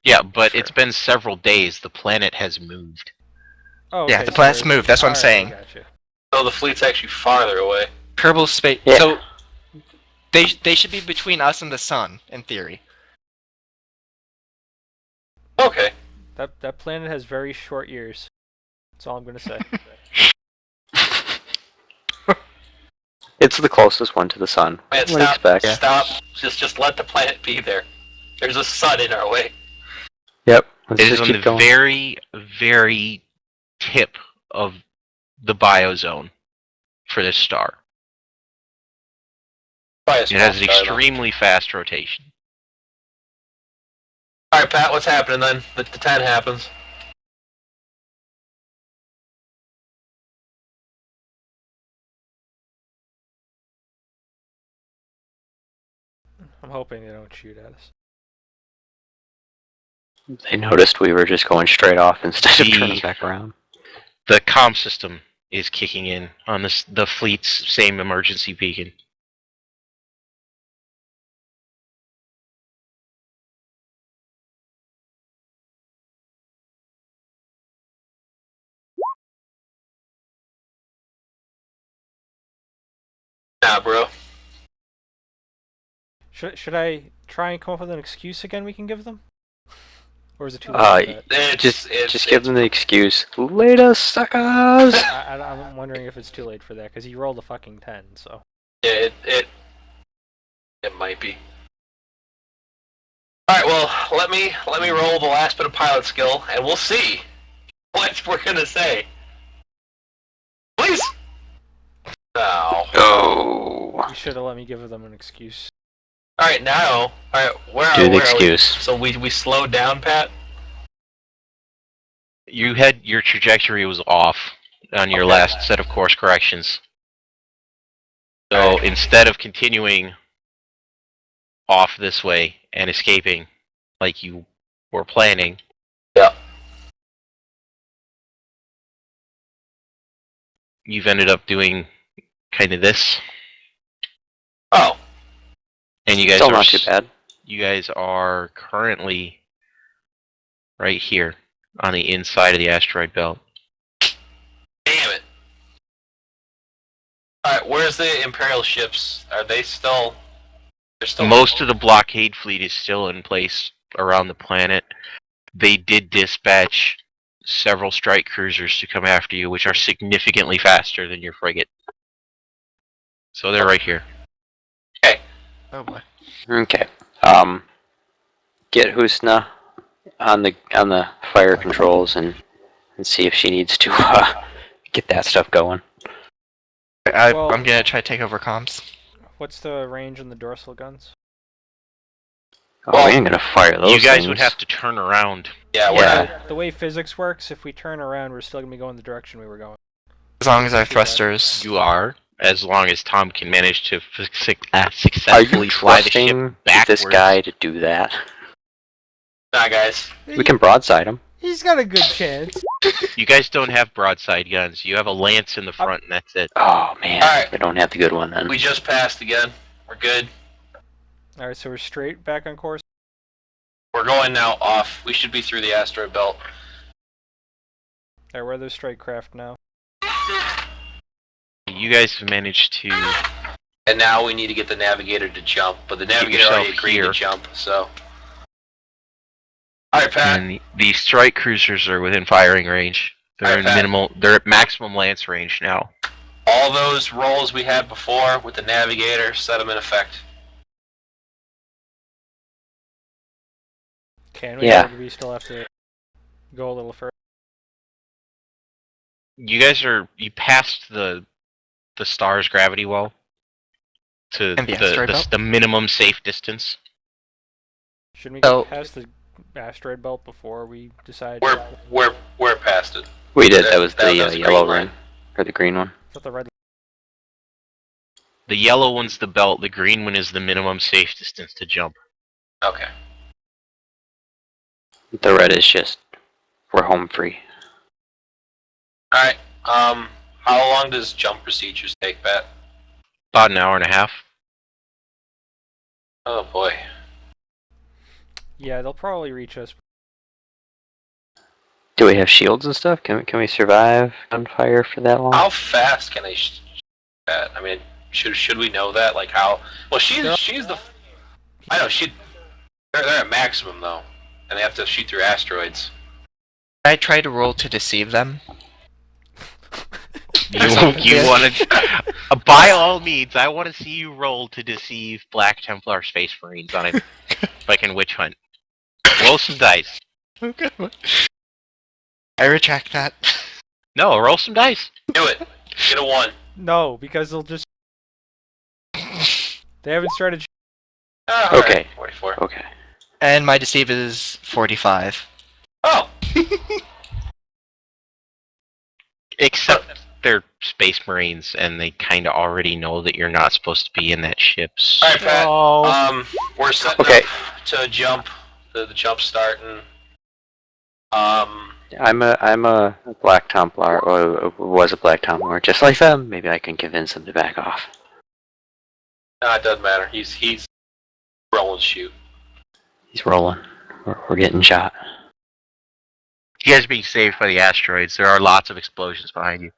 Yeah, but
Sure.
it's been several days. The planet has moved.
Oh
Yeah,
okay,
the planet's
so-
moved, that's what I'm
alright,
saying.
Gotcha.
So the fleet's actually farther away.
Kerbal space...
Yeah.
So... They should be between us and the sun, in theory.
Okay.
That planet has very short ears. That's all I'm gonna say.
It's the closest one to the sun.
Man,
What do you
stop.
expect?
Stop. Just let the planet be there. There's a sun in our way.
Yep. Let's
It is
just
on
keep
the
going.
very, very tip of the biozone for this star.
Probably a
It
small
has an
star, though.
extremely fast rotation.
Alright, Pat, what's happening then? The 10 happens.
I'm hoping they don't shoot at us.
They noticed we were just going straight off instead of
The-
turning back around.
The comm system is kicking in on the fleet's same emergency beacon.
Nah, bro.
Should I try and come up with an excuse again we can give them? Or is it too late for that?
Just give them the excuse. Later, suckers!
I'm wondering if it's too late for that, because he rolled a fucking 10, so...
Yeah, it might be. Alright, well, let me roll the last bit of pilot skill, and we'll see what we're gonna say. Please! No.
Oh.
You should have let me give them an excuse.
Alright, now, where
Do the
are we?
excuse.
So we slowed down, Pat?
Your trajectory was off on your
Okay.
last set of course corrections. So instead of continuing off this way and escaping like you were planning,
Yeah.
you've ended up doing kind of this.
Oh.
And you guys
Still
are
not too bad.
You guys are currently right here on the inside of the asteroid belt.
Damn it. Alright, where's the Imperial ships? Are they still... They're still...
Most of the blockade fleet is still in place around the planet. They did dispatch several strike cruisers to come after you, which are significantly faster than your frigate. So they're right here.
Oh boy.
Okay. Get Husna on the fire controls and see if she needs to get that stuff going.
Well-
I'm gonna try to take over comms.
What's the range on the dorsal guns?
Oh, we ain't gonna fire those
You guys
things.
would have to turn around.
Yeah, we're
Yeah.
not...
The way physics works, if we turn around, we're still gonna be going the direction we were going.
As long as our thrusters.
You are, as long as Tom can manage to
Are
successfully
you
fly the ship
trusting
backwards.
this guy to do that?
Nah, guys.
We can broadside him.
He's got a good chance.
You guys don't have broadside guns. You have a lance in the front, and that's it.
Oh man,
Alright.
we don't have the good one then.
We just passed again. We're good.
Alright, so we're straight back on course.
We're going now off. We should be through the asteroid belt.
Alright, where are those strike craft now?
You guys have managed to.
And now we need to get the navigator to jump, but the navigator
yourself
already agreed
here.
to jump, so... Alright, Pat.
And the strike cruisers are within firing range. They're
Alright, Pat.
They're at maximum lance range now.
All those rolls we had before with the navigator, set them in effect.
Can we?
Yeah.
Or do we still have to go a little further?
You guys you passed the star's gravity well to
And the asteroid belt?
the minimum safe distance.
Shouldn't we
So-
get past the asteroid belt before we decide?
We're past it.
We did. That was
That
the
was the
yellow
green
ring
line.
or the green one.
Is that the red?
The yellow one's the belt. The green one is the minimum safe distance to jump.
Okay.
The red is just we're home free.
Alright, how long does jump procedures take, Pat?
About an hour and a half.
Oh boy.
Yeah, they'll probably reach us.
Do we have shields and stuff? Can we survive gunfire for that long?
How fast can they shoot that? I mean, should we know that? Like how... Well, she's the... I know, they're at maximum, though. And they have to shoot through asteroids.
I try to roll to deceive them.
You want to? By all means, I want to see you roll to deceive Black Templar Space Marines on a fucking witch hunt. Roll some dice.
Okay. I retract that.
No, roll some dice.
Do it. Get a 1.
No, because they'll just. They haven't started.
Oh,
Okay.
alright, 44.
Okay.
And my deceive is 45.
Oh!
Except they're Space Marines, and they kind of already know that you're not supposed to be in that ship. So
Alright, Pat.
Oh.
We're setting
Okay.
up to jump. The jump starting.
I'm a Black Templar, or was a Black Templar, just like them. Maybe I can convince them to back off.
Nah, it doesn't matter. He's rolling shoot.
He's rolling. We're getting shot.
You guys are being saved by the asteroids. There are lots of explosions behind you.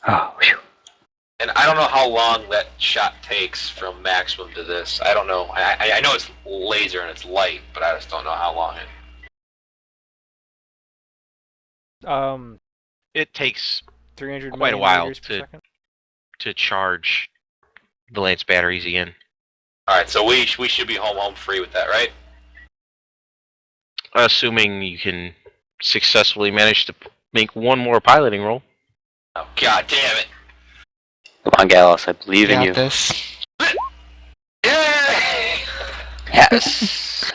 Oh, whew.
And I don't know how long that shot takes from maximum to this. I don't know. I know it's laser and it's light, but I just don't know how long it.
It takes
300
quite a
million
while
liters per second.
to charge the Lance batteries again.
Alright, so we should be home free with that, right?
Assuming you can successfully manage to make one more piloting roll.
Oh, god damn it.
Come on, Gallus, I believe in
Got
you.
this.
Yay!
Yes!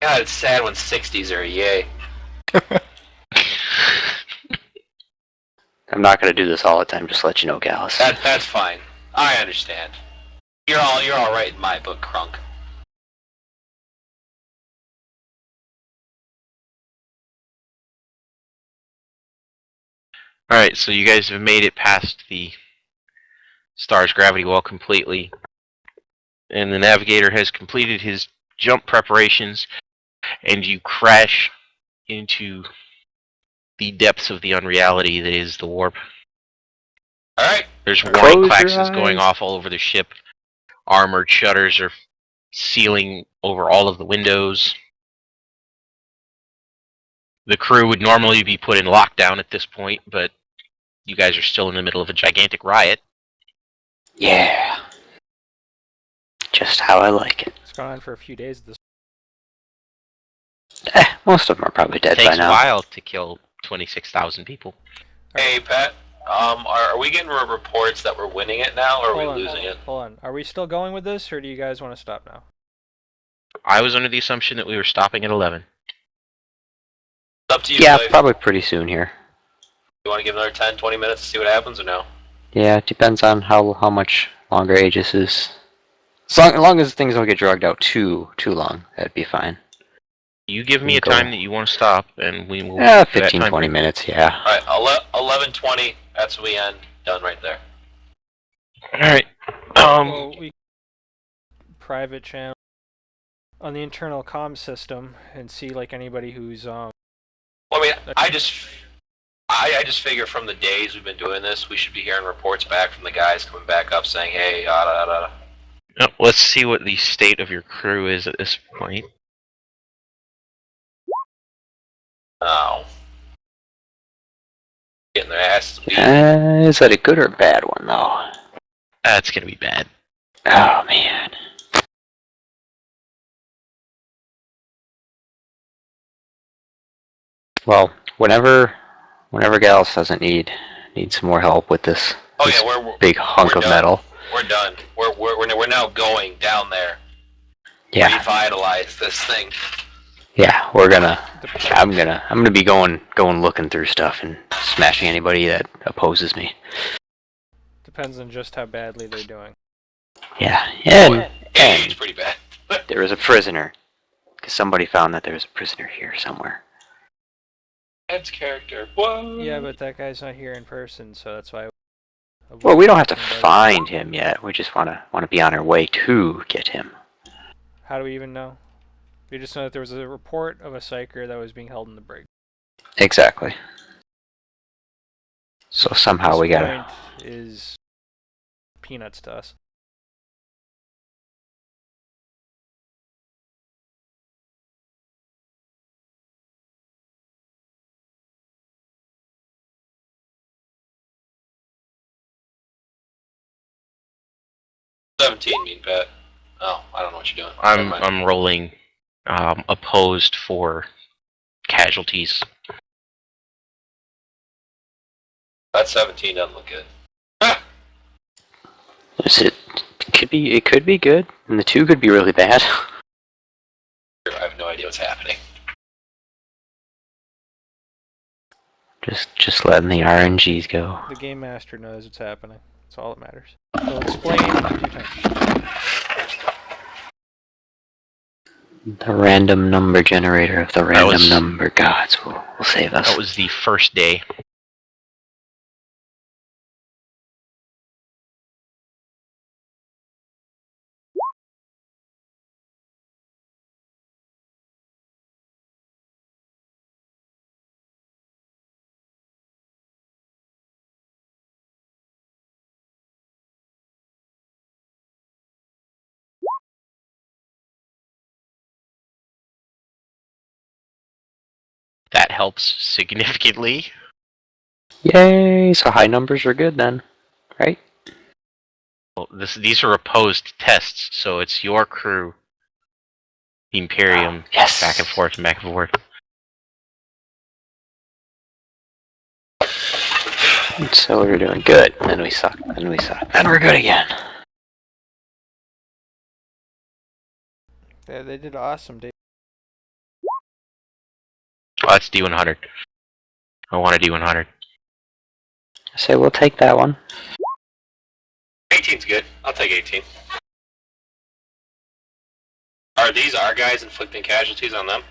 God, it's sad when 60s are a yay.
I'm not gonna do this all the time, just to let you know, Gallus.
That's fine. I understand. You're all right in my book, Crunk.
Alright, so you guys have made it past the star's gravity well completely. And the navigator has completed his jump preparations, and you crash into the depths of the unreality that is the warp.
Alright.
There's
Close
warning
your
klaxons going
eyes.
off all over the ship. Armored shutters are sealing over all of the windows. The crew would normally be put in lockdown at this point, but you guys are still in the middle of a gigantic riot.
Yeah. Just how I like it.
It's gone on for a few days. This
Most of them are probably dead
It takes
by
a
now.
while to kill 26,000 people.
Hey, Pat. Are we getting reports that we're winning it now, or are we losing it?
Hold on. Are we still going with this, or do you guys want to stop now?
I was under the assumption that we were stopping at 11.
It's up to you,
Yeah,
Blake.
probably pretty soon here.
You want to give another 10, 20 minutes to see what happens, or no?
Yeah, it depends on how much longer Aegis is. As long as things don't get dragged out too long, that'd be fine.
You give me a
Go.
time that you want to stop, and we will...
Yeah,
keep to that
15,
time
20
frame.
minutes, yeah.
Alright, 11:20. That's when we end. Done right there.
Alright.
Well, we private channel on the internal comm system and see like anybody who's
Well, I mean, I just figure from the days we've been doing this, we should be hearing reports back from the guys coming back up saying, hey, da da da.
Let's see what the state of your crew is at this point.
Oh. Getting their asses beat.
Is that a good or bad one, though?
That's gonna be bad.
Oh, man. Well, whenever Gallus doesn't need some more help with this,
Oh
this
yeah, we're
big hunk
we're
of
done.
metal.
We're done. We're now going down there.
Yeah,
Revitalize this thing.
yeah, I'm gonna be going looking through stuff and smashing anybody that opposes me.
depends on just how badly they're doing.
Yeah,
Yeah,
and
it's pretty bad.
there is a prisoner, because somebody found that there's a prisoner here somewhere.
Ed's character. What?
Yeah, but that guy's not here in person, so that's why.
Well, we don't have to
Talking about it.
find him yet. We just wanna be on our way to get him.
How do we even know? We just know that there was a report of a psyker that was being held in the brig.
Exactly. So somehow
This
we gotta.
point is peanuts to us.
$17 mean, Pat. Oh, I don't know what you're doing. Never mind.
I'm rolling opposed for casualties.
That 17 doesn't look good. Ah!
It could be good, and the 2 could be really bad.
I have no idea what's happening.
Just letting the RNGs go.
The game master knows what's happening. That's all that matters. He'll explain in due time.
The random number generator of the random
was-
number gods will save us.
That was the first day. That helps significantly.
Yay! So high numbers are good then, right?
Well, these are opposed tests, so it's your crew, the Imperium,
Yes.
back and forth and back and forth.
So we're doing good. Then we suck. Then we suck. Then we're good again.
Yeah, they did awesome, Dave.
Oh, that's D100. I want a D100.
I say we'll take that one.
18's good. I'll take 18. Are these our guys inflicting casualties on them?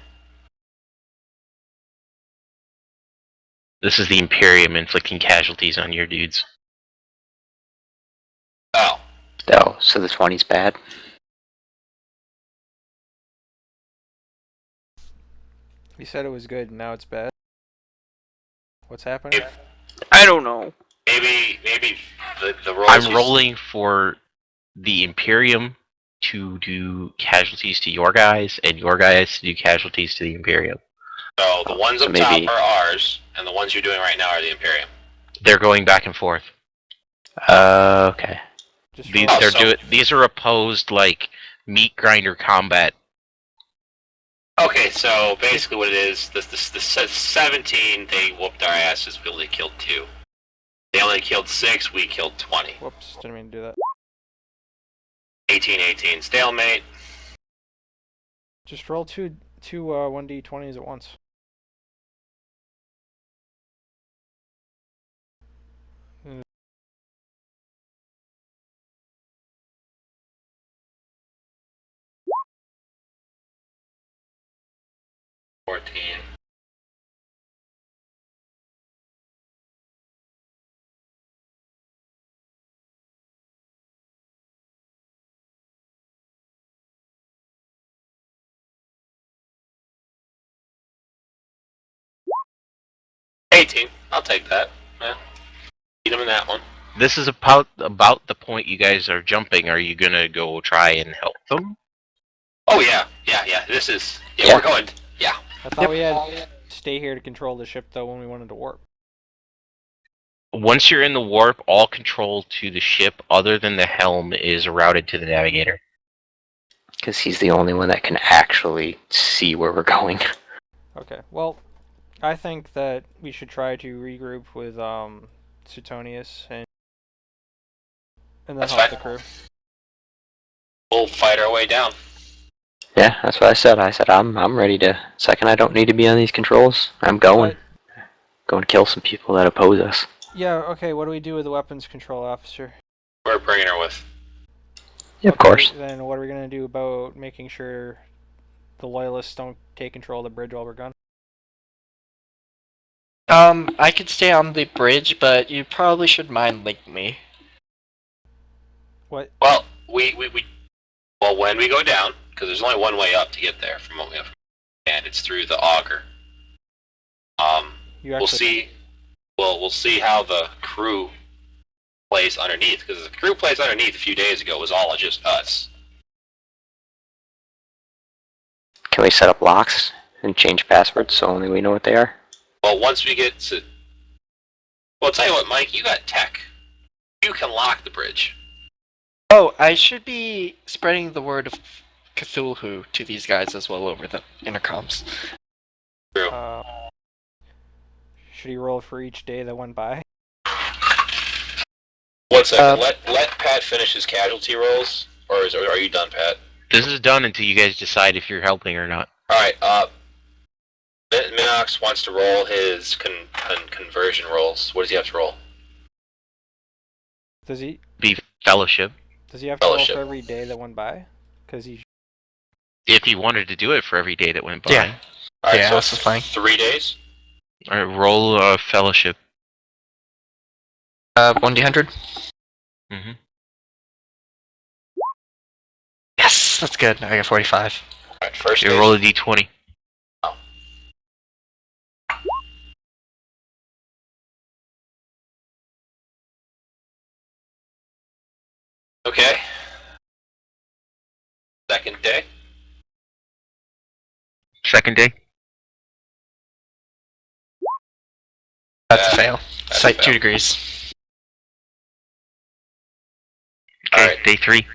This is the Imperium inflicting casualties on your dudes.
Oh.
Oh, so the 20's bad.
You said it was good, and now it's bad. What's happening?
I don't know.
Maybe the rolls
I'm rolling for the Imperium to do casualties to your guys, and your guys to do casualties to the Imperium.
So the ones
So
up
maybe-
top are ours, and the ones you're doing right now are the Imperium.
They're going back and forth.
Okay.
Just
These,
roll.
these are opposed, like, meat grinder combat.
Okay, so basically what it is, the 17, they whooped our asses, we only killed 2. They only killed 6, we killed 20.
Whoops, didn't mean to do that.
18, stalemate.
Just roll two 1d20s at once.
$14. $18. I'll take that. Yeah. Beat him in that one.
This is about the point you guys are jumping. Are you gonna go try and help them?
Oh yeah. This is
Yeah.
we're going. Yeah.
I thought we had to stay here to control the ship, though, when we wanted to warp.
Once you're in the warp, all control to the ship, other than the helm, is routed to the navigator.
Because he's the only one that can actually see where we're going.
Okay, well, I think that we should try to regroup with Suetonius and then
That's
help
fine.
the crew.
We'll fight our way down.
Yeah, that's what I said. I said I'm ready to. Second, I don't need to be on these controls. I'm going. Going to kill some people that oppose us.
Yeah, okay, what do we do with the weapons control officer?
We're bringing her with.
Yeah, of
Okay,
course.
Then what are we going to do about making sure the loyalists don't take control of the bridge while we're gone?
I could stay on the bridge, but you probably should mind link me.
What?
Well, well, when we go down, because there's only one way up to get there from what we have, and it's through the auger.
You
We'll
actually,
see. We'll see how the crew plays underneath, because the crew plays underneath a few days ago was all just us.
Can we set up locks and change passwords so only we know what they are?
Well, once we get to, well, I'll tell you what, Mike, you got tech. You can lock the bridge.
Oh, I should be spreading the word of Cthulhu to these guys as well over the intercoms.
True.
should he roll for each day that went by?
1 second. Let Pat finish his casualty rolls, or are you done, Pat?
This is done until you guys decide if you're helping or not.
All right. Minox wants to roll his conversion rolls. What does he have to roll?
Does he
Be fellowship.
have to roll
Fellowship.
for every day that went by? Because he
If you wanted to do it for every day that went by.
Yeah.
Alright,
Yeah,
so
that's fine.
3 days?
Alright, roll a fellowship.
1d100.
Mm-hmm.
Yes, that's good. I got 45.
Alright, first
You
day.
roll a d20.
Okay. Second day.
Second day.
That's a
Yeah,
fail.
that's
It's like
a
2
fail.
degrees.
Okay,
Alright.
day 3.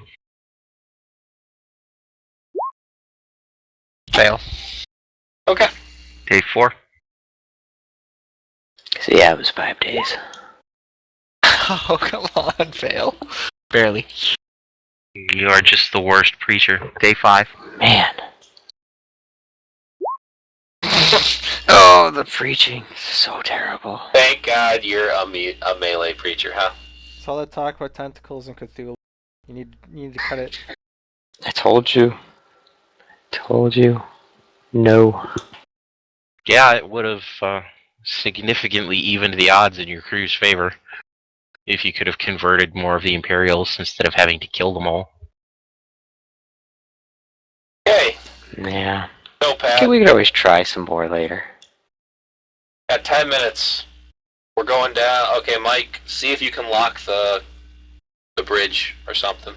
Fail.
Okay.
Day 4.
So yeah, it was 5 days.
Oh, come on, fail. Barely.
You are just the worst preacher. Day 5.
Man. Oh, the preaching. So terrible.
Thank God you're a melee preacher, huh?
It's all that talk about tentacles and Cthulhu. You need to cut it.
I told you. Told you. No.
Yeah, it would have significantly evened the odds in your crew's favor if you could have converted more of the Imperials instead of having to kill them all.
Okay.
Yeah.
No, Pat.
Okay, we could always try some more later.
Got 10 minutes. We're going down. Okay, Mike, see if you can lock the bridge or something.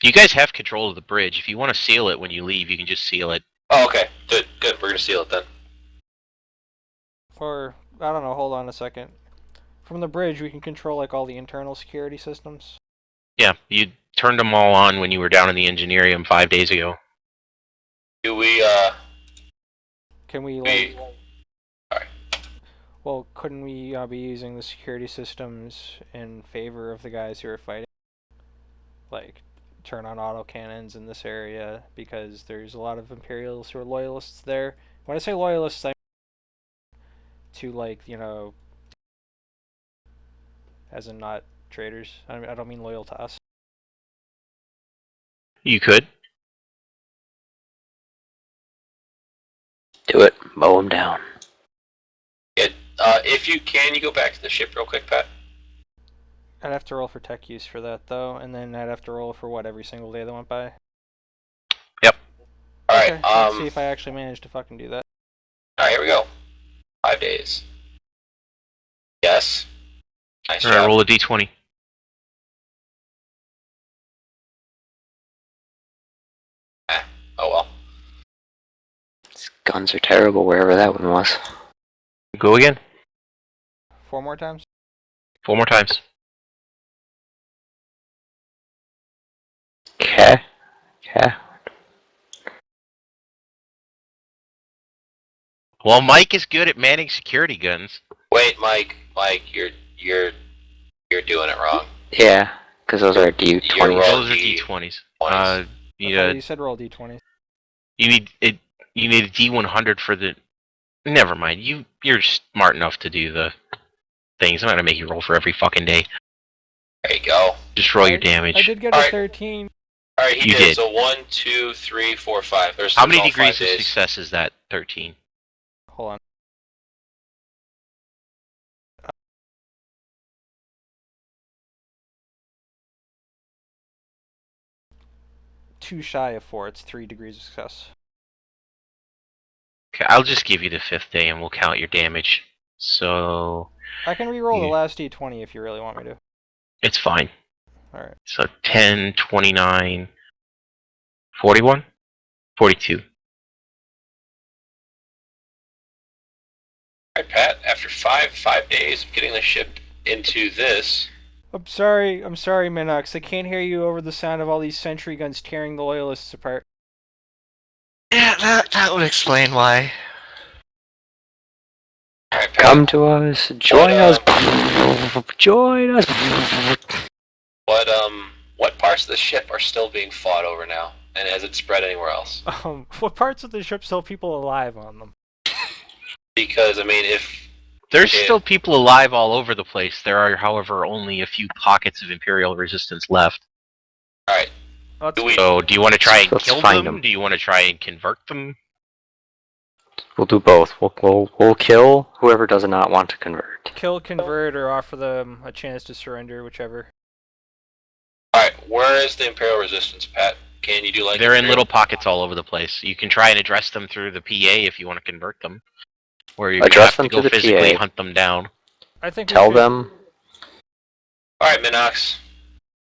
You guys have control of the bridge. If you want to seal it when you leave, you can just seal it.
Oh, okay. Good, good. We're gonna seal it then.
Or, I don't know, hold on a second. From the bridge, we can control, like, all the internal security systems.
Yeah, you turned them all on when you were down in the Engineerium 5 days ago.
Do we,
Can we,
We-
like...
Alright.
Well, couldn't we be using the security systems in favor of the guys who are fighting? Like, turn on autocannons in this area, because there's a lot of Imperials who are loyalists there. When I say loyalists, I mean to, like, you know, as in not traitors. I don't mean loyal to us.
You could.
Do it. Mow them down.
if you can, you go back to the ship real quick, Pat.
I'd have to roll for tech use for that, though, and then I'd have to roll for what, every single day that went by?
Alright,
Okay, let's see if I actually managed to fucking do that.
alright, here we go. 5 days. Yes. Nice
Alright,
job.
roll a d20.
Oh well.
These guns are terrible wherever that one was.
Go again.
4 more times?
4 more times.
Okay. Okay.
Well, Mike is good at manning security guns.
Wait, Mike, you're doing it wrong.
Yeah, because those are
You're
D20s.
wrong.
Those are
D-
d20s.
20s.
Yeah,
You said roll d20s.
you need it. You need a d100 for the. Never mind. You're smart enough to do the things. I'm not gonna make you roll for every fucking day.
There you go.
Just roll your damage.
I did get a
Alright.
13.
Alright, he
You
did.
did.
So 1, 2, 3, 4, 5. There's
How many
all
degrees
5
of
days.
success is that? 13.
Hold on. Too shy of 4. It's 3 degrees of success.
Okay, I'll just give you the 5th day and we'll count your damage. So
I can re-roll the
Yeah.
last d20 if you really want me to.
it's fine.
Alright.
So 10, 29, 41, 42.
Alright, Pat, after 5 days of getting the ship into this,
I'm sorry, Minox. I can't hear you over the sound of all these sentry guns tearing the loyalists apart.
Yeah, that would explain why.
alright, Pat,
Come to us. Join us. Join us.
what parts of the ship are still being fought over now? And has it spread anywhere else?
What parts of the ship still have people alive on them?
Because, I mean, if...
There's
Yeah.
still people alive all over the place. There are, however, only a few pockets of Imperial resistance left.
Alright.
Let's,
Do we
So, do you want to try and
Let's
kill
find
them?
them.
Do you want to try and convert them?
We'll do both. We'll kill whoever does not want to convert.
kill, convert, or offer them a chance to surrender, whichever.
Alright, where is the Imperial Resistance, Pat? Can you do like...
They're in
Imperial-
little pockets all over the place. You can try and address them through the PA if you want to convert them. Or you're going to
Address
have
them
to go
through the
physically
PA.
hunt them down.
I think we
Tell
should,
them.
Alright, Minox.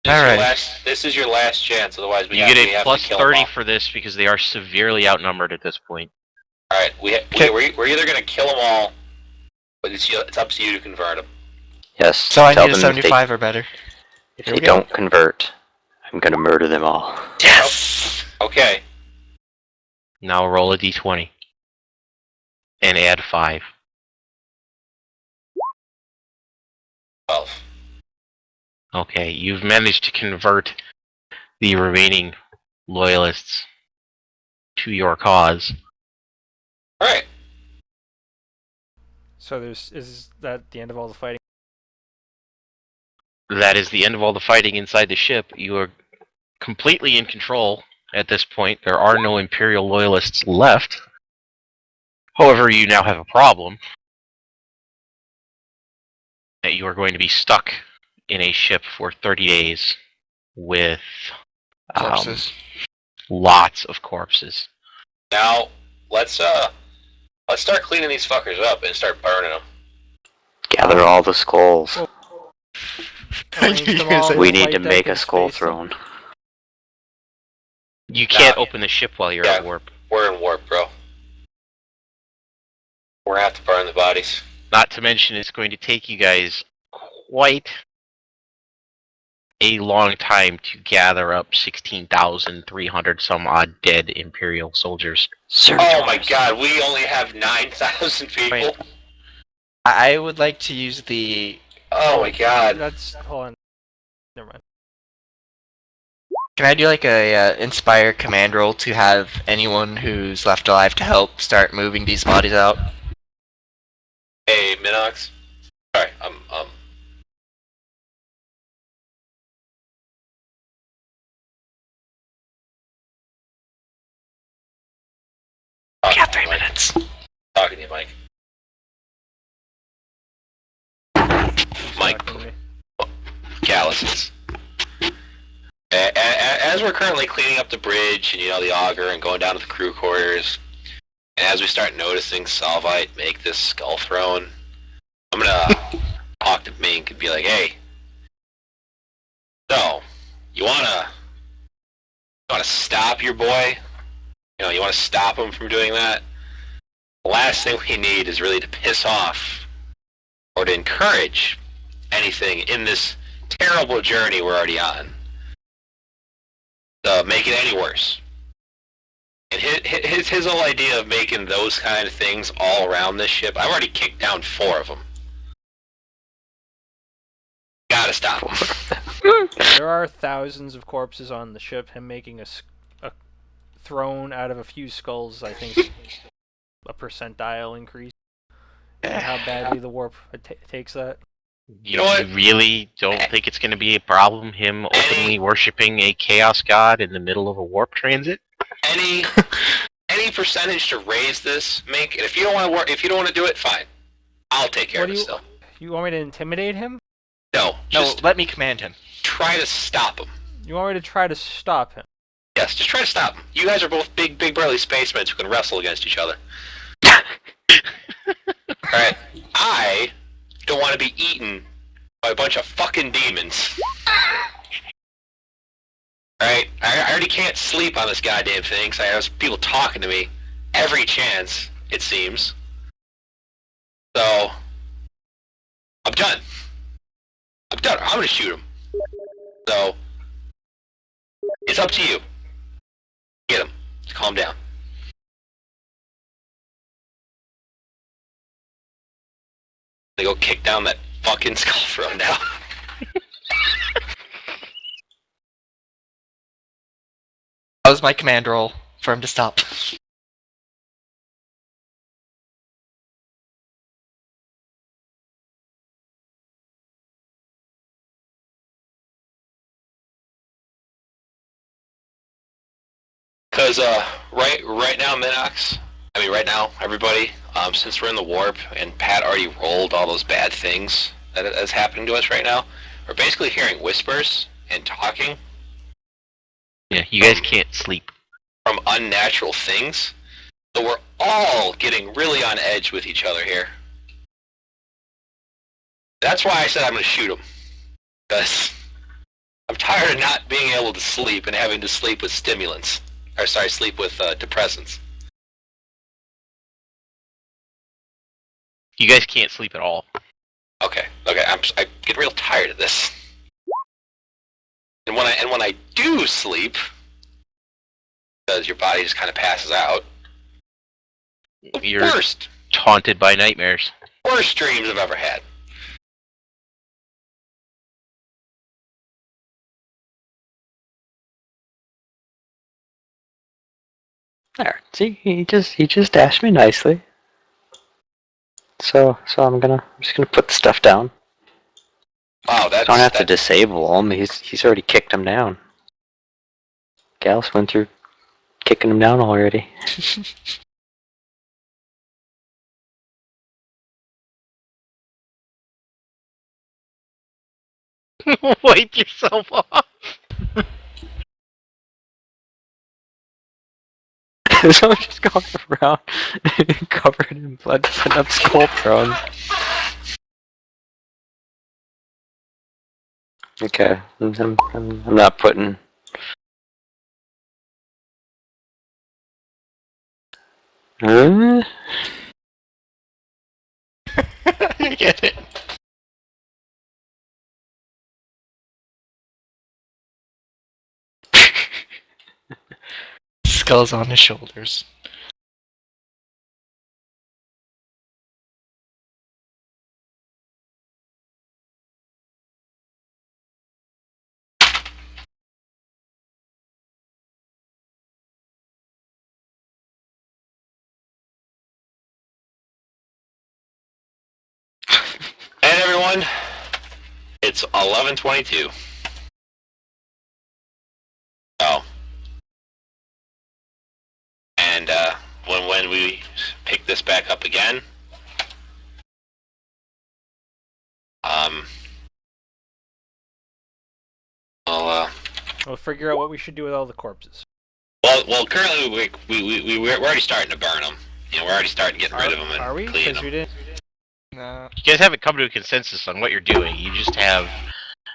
Alright.
This is your last chance, otherwise we
You
have,
get
we
a
have
plus
to kill them
30
all.
for this because they are severely outnumbered at this point.
Alright,
Okay.
we're either going to kill them all, but it's up to you to convert them.
Yes.
So I
tell
need a
them if
75 or better.
If
Here
they
we go.
don't convert, I'm gonna murder them all.
Yes!
Okay.
Now roll a d20. And add 5.
12.
Okay, you've managed to convert the remaining loyalists to your cause.
Alright.
so is that the end of all the fighting?
That is the end of all the fighting inside the ship. You are completely in control at this point. There are no Imperial loyalists left. However, you now have a problem. That you are going to be stuck in a ship for 30 days with
Corpses.
lots of corpses.
Now, let's start cleaning these fuckers up and start burning them.
Gather all the skulls.
Arrange them all
We
in
need
flight
to
deck
make a
and
skull
space them.
throne.
You can't
Nah.
open the ship while you're
Yeah.
at warp.
We're in warp, bro. We're gonna have to burn the bodies.
Not to mention, it's going to take you guys quite a long time to gather up 16,300 some odd dead Imperial soldiers.
Oh my god, we only have 9,000 people.
Wait. I would like to use the...
Oh my god.
That's hold on. Never mind.
Can I do like a inspire command roll to have anyone who's left alive to help start moving these bodies out?
Hey, Minox. Sorry,
We got 3 minutes.
talking to you, Mike. Mike
Talking to me.
Calluses. As we're currently cleaning up the bridge and, the auger and going down to the crew quarters, and as we start noticing Salvite make this skull throne, I'm gonna talk to Mink and be like, hey, so, you wanna stop your boy? You wanna stop him from doing that? The last thing we need is really to piss off or to encourage anything in this terrible journey we're already on. Make it any worse. And his whole idea of making those kind of things all around this ship, I've already kicked down 4 of them. Gotta stop him.
There are thousands of corpses on the ship. Him making a throne out of a few skulls, I think, is a percentile increase. And how badly the warp takes that.
You know what?
You really don't think it's going to be a problem, him openly worshipping a chaos god in the middle of a warp transit?
Any percentage to raise this, Mink, and if you don't want to do it, fine. I'll take care of it still.
You want me to intimidate him?
No,
No,
just
let me command him.
try to stop him.
You want me to try to stop him?
Yes, just try to stop him. You guys are both big burly spacemen who can wrestle against each other. Alright, I don't want to be eaten by a bunch of fucking demons. Alright, I already can't sleep on this goddamn thing, because I have people talking to me every chance, it seems. So, I'm done. I'm gonna shoot him. So, it's up to you. Get him. Just calm down. They go kick down that fucking skull throne now.
That was my command roll for him to stop.
Because right now, Minox. I mean, right now, everybody. Since we're in the warp and Pat already rolled all those bad things that's happening to us right now, we're basically hearing whispers and talking.
Yeah, you guys can't sleep.
From unnatural things. So we're all getting really on edge with each other here. That's why I said I'm going to shoot him. Because I'm tired of not being able to sleep and having to sleep with stimulants. Or sorry, sleep with depressants.
You guys can't sleep at all.
Okay. I get real tired of this. And when I do sleep, because your body just kind of passes out.
You're
Worst
haunted by nightmares.
dreams I've ever had.
There. See, he just asked me nicely. So I'm just gonna put the stuff down.
Wow,
I don't have to disable him. He's already kicked him down. Gallus went through kicking him down already.
Wake yourself up.
So I'm just going around covered in blood, putting up skull thrones. Okay, I'm not putting.
I get it. Skulls on his shoulders.
And everyone, it's 11:22. Oh. And when we pick this back up again,
We'll figure out what we should do with all the corpses.
well, currently we're already starting to burn them. You know, we're already starting getting rid of them and
Are we?
cleaning
Because
them.
we didn't.
No.
You guys haven't come to a consensus on what you're doing. You just have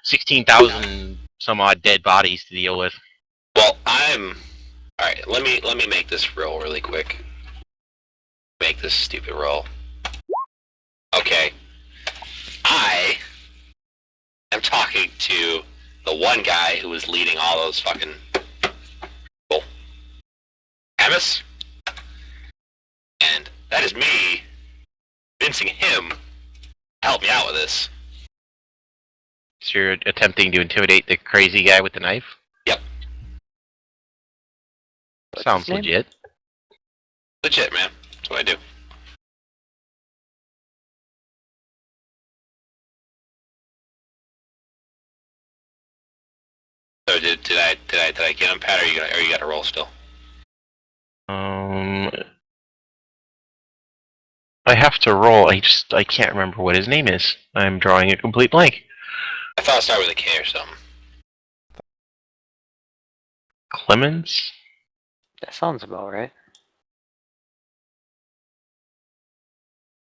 16,000 some odd dead bodies to deal with.
Well, all right. Let me make this roll really quick. Make this stupid roll. Okay. I am talking to the one guy who was leading all those fucking people. Amos? And that is me convincing him to help me out with this.
So you're attempting to intimidate the crazy guy with the knife?
Yep.
Sounds
his name?
legit.
Legit, man. That's what I do. So did I get him, Pat, or you got to roll still?
I have to roll. I can't remember what his name is. I'm drawing a complete blank.
I thought it started with a K or something.
Clemens?
That sounds about right.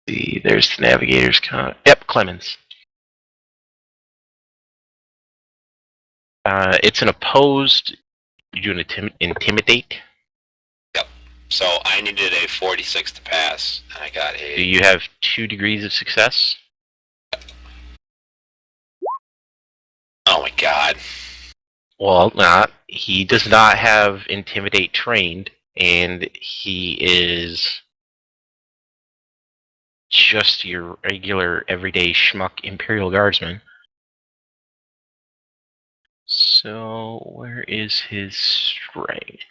See, there's the navigator's Yep, Clemens. It's an opposed. You do an intimidate.
So I needed a 46 to pass, and I got a...
Do you have 2 degrees of success?
Oh my god.
Well, not. He does not have intimidate trained, and he is just your regular, everyday schmuck Imperial Guardsman. So, where is his strength?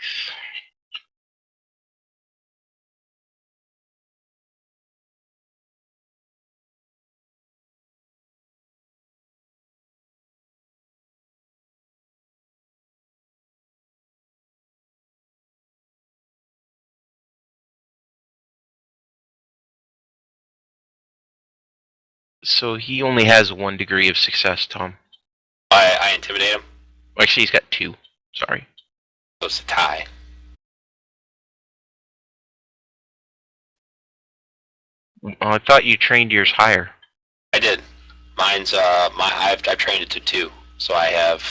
So he only has 1 degree of success, Tom.
I intimidate him.
Actually, he's got 2. Sorry.
So it's a tie.
I thought you trained yours higher.
I did. Mine's I've trained it to 2, so I have.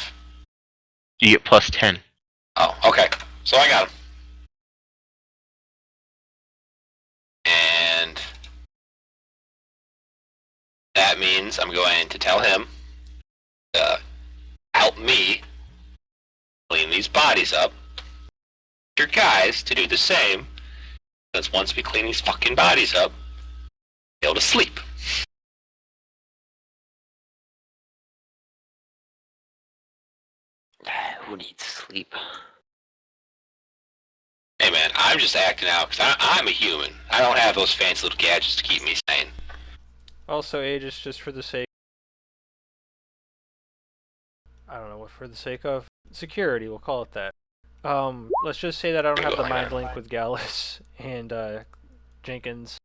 You get plus 10.
Oh, okay. So I got him. And that means I'm going to tell him to help me clean these bodies up. Your guys to do the same. Because once we clean these fucking bodies up, be able to sleep.
Who needs sleep?
Hey man, I'm just acting out because I'm a human. I don't have those fancy little gadgets to keep me sane.
Also, Aegis, just for the sake... I don't know what for the sake of. Security, we'll call it that. Let's just say that I don't have the mind link with Gallus and Jenkins.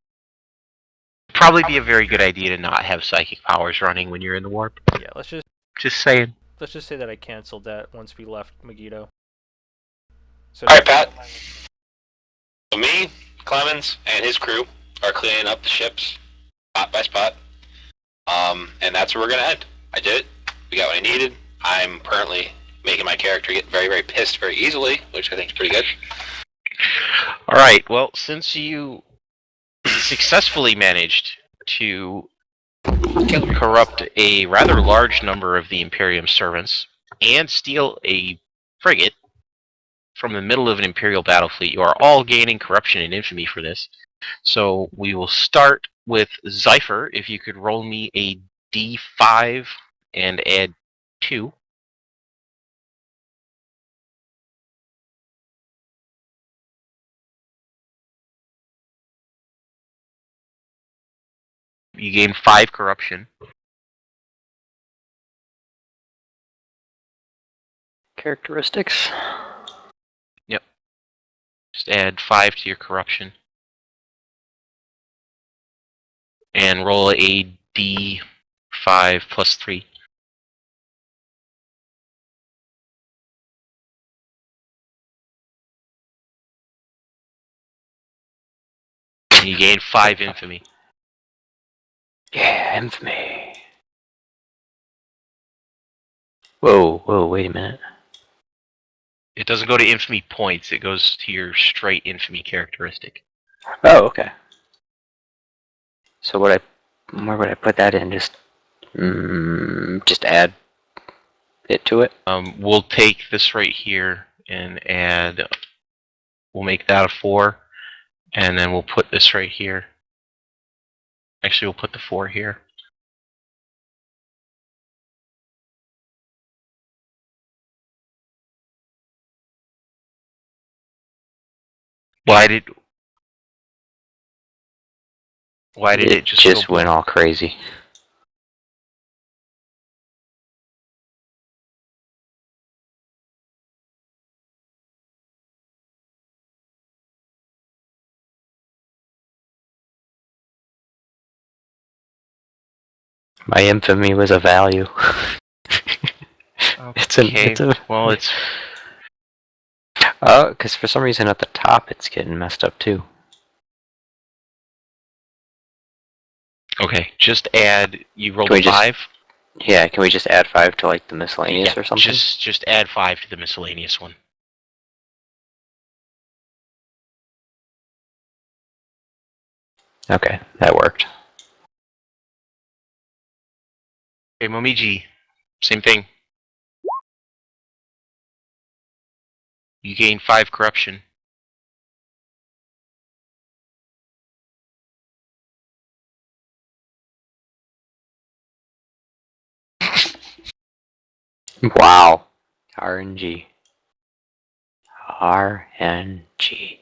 Probably be a very good idea to not have psychic powers running when you're in the warp.
Yeah, let's just
saying.
Let's just say that I canceled that once we left Megiddo. So
Alright, Pat. So me, Clemens, and his crew are cleaning up the ships, spot by spot. And that's where we're gonna end. I did it. We got what I needed. I'm currently making my character get very, very pissed very easily, which I think is pretty good.
Alright, well, since you successfully managed to corrupt a rather large number of the Imperium servants and steal a frigate from the middle of an Imperial battle fleet, you are all gaining corruption and infamy for this. So we will start with Zypher. If you could roll me a D5 and add 2. You gain 5 corruption.
Characteristics.
Just add 5 to your corruption. And roll a D5 plus 3. And you gain 5 infamy.
Yeah, infamy. Whoa, wait a minute.
It doesn't go to infamy points, it goes to your straight infamy characteristic.
Oh, okay. So where would I put that in? Just add it to it?
We'll take this right here and add, we'll make that a 4, and then we'll put this right here. Actually, we'll put the 4 here. Why did it just go
went all crazy? My infamy was a value.
Okay, well, it's...
Oh, because for some reason at the top it's getting messed up too.
Okay, just add, you rolled
Can we
a 5?
Yeah, can we just add 5 to like the miscellaneous or something?
Just add 5 to the miscellaneous one.
Okay, that worked.
Okay, Momiji, same thing. You gain 5 corruption.
Wow. RNG. RNG.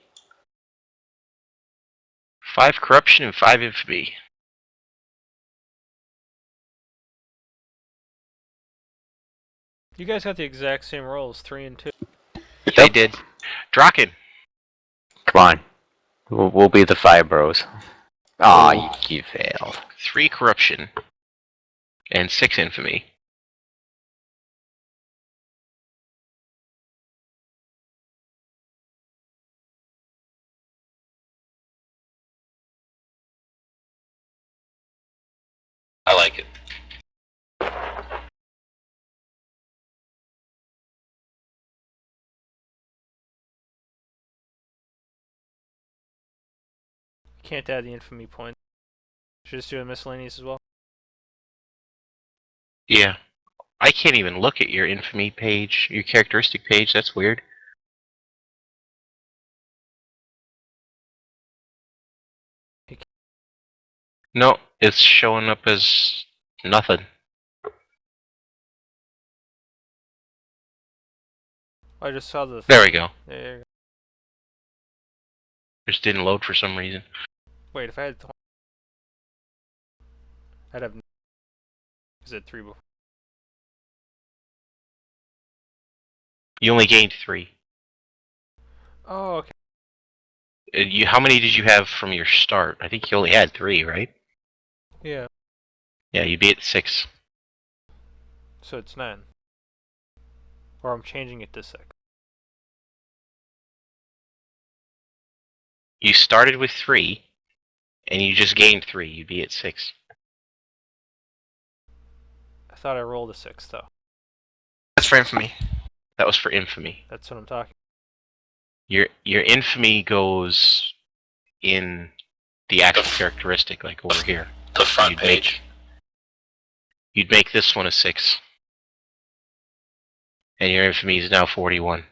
5 corruption and 5 infamy.
You guys got the exact same rolls, 3 and 2.
They did. Draken.
Come on. We'll be the 5 bros. Aw, you failed.
3 corruption. and 6 infamy.
I like it.
Can't add the infamy point. Should just do a miscellaneous as well.
Yeah. I can't even look at your infamy page, your characteristic page. That's weird. No, it's showing up as nothing.
I just saw the.
There we go.
There you go.
Just didn't load for some reason.
Wait, if I had. I'd have. Is it 3 before?
You only gained 3.
Oh, okay.
How many did you have from your start? I think you only had 3, right?
Yeah.
Yeah, you'd be at 6.
So it's 9. Or I'm changing it to 6.
You started with 3, and you just gained 3. You'd be at 6.
I thought I rolled a 6 though.
That's for infamy.
That was for infamy.
That's what I'm talking.
Your infamy goes in the actual characteristic, like over here.
The front
You'd
page.
You'd make this one a 6. And your infamy is now 41.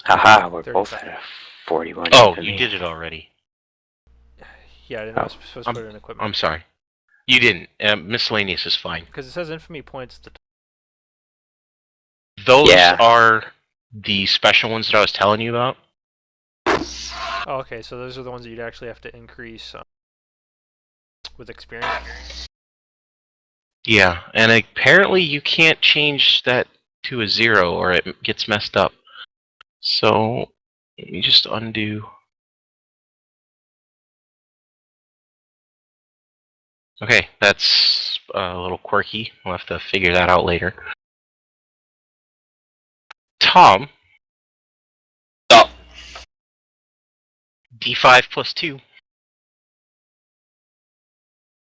Haha, we're both
35.
at a 41.
Oh,
infamy.
you did it already.
Yeah, I didn't know I was supposed to put it in equipment.
I'm sorry. You didn't. Miscellaneous is fine.
Because it says infamy points to.
Those
Yeah.
are the special ones that I was telling you about.
Oh, okay, so those are the ones that you'd actually have to increase with experience.
Yeah, and apparently you can't change that to a 0 or it gets messed up. So, let me just undo. Okay, that's a little quirky. We'll have to figure that out later. Tom.
Oh.
D5 plus 2.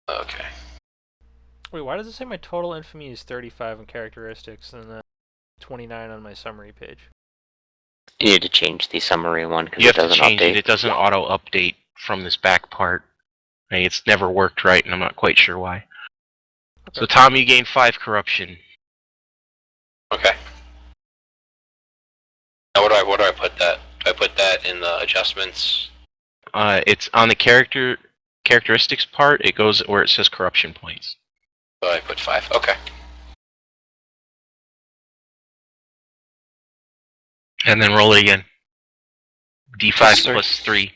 Okay.
Wait, why does it say my total infamy is 35 in characteristics and then 29 on my summary page?
You need to change the summary one because
You
it
have to
doesn't
change
update.
it. It doesn't auto-update from this back part. Hey, it's never worked right, and I'm not quite sure why.
Okay.
So, Tom, you gain 5 corruption.
Okay. Now where do I put that? Do I put that in the adjustments?
It's on the characteristics part. It goes where it says corruption points.
So I put 5. Okay.
And then roll it again. D5
Plus
plus 3.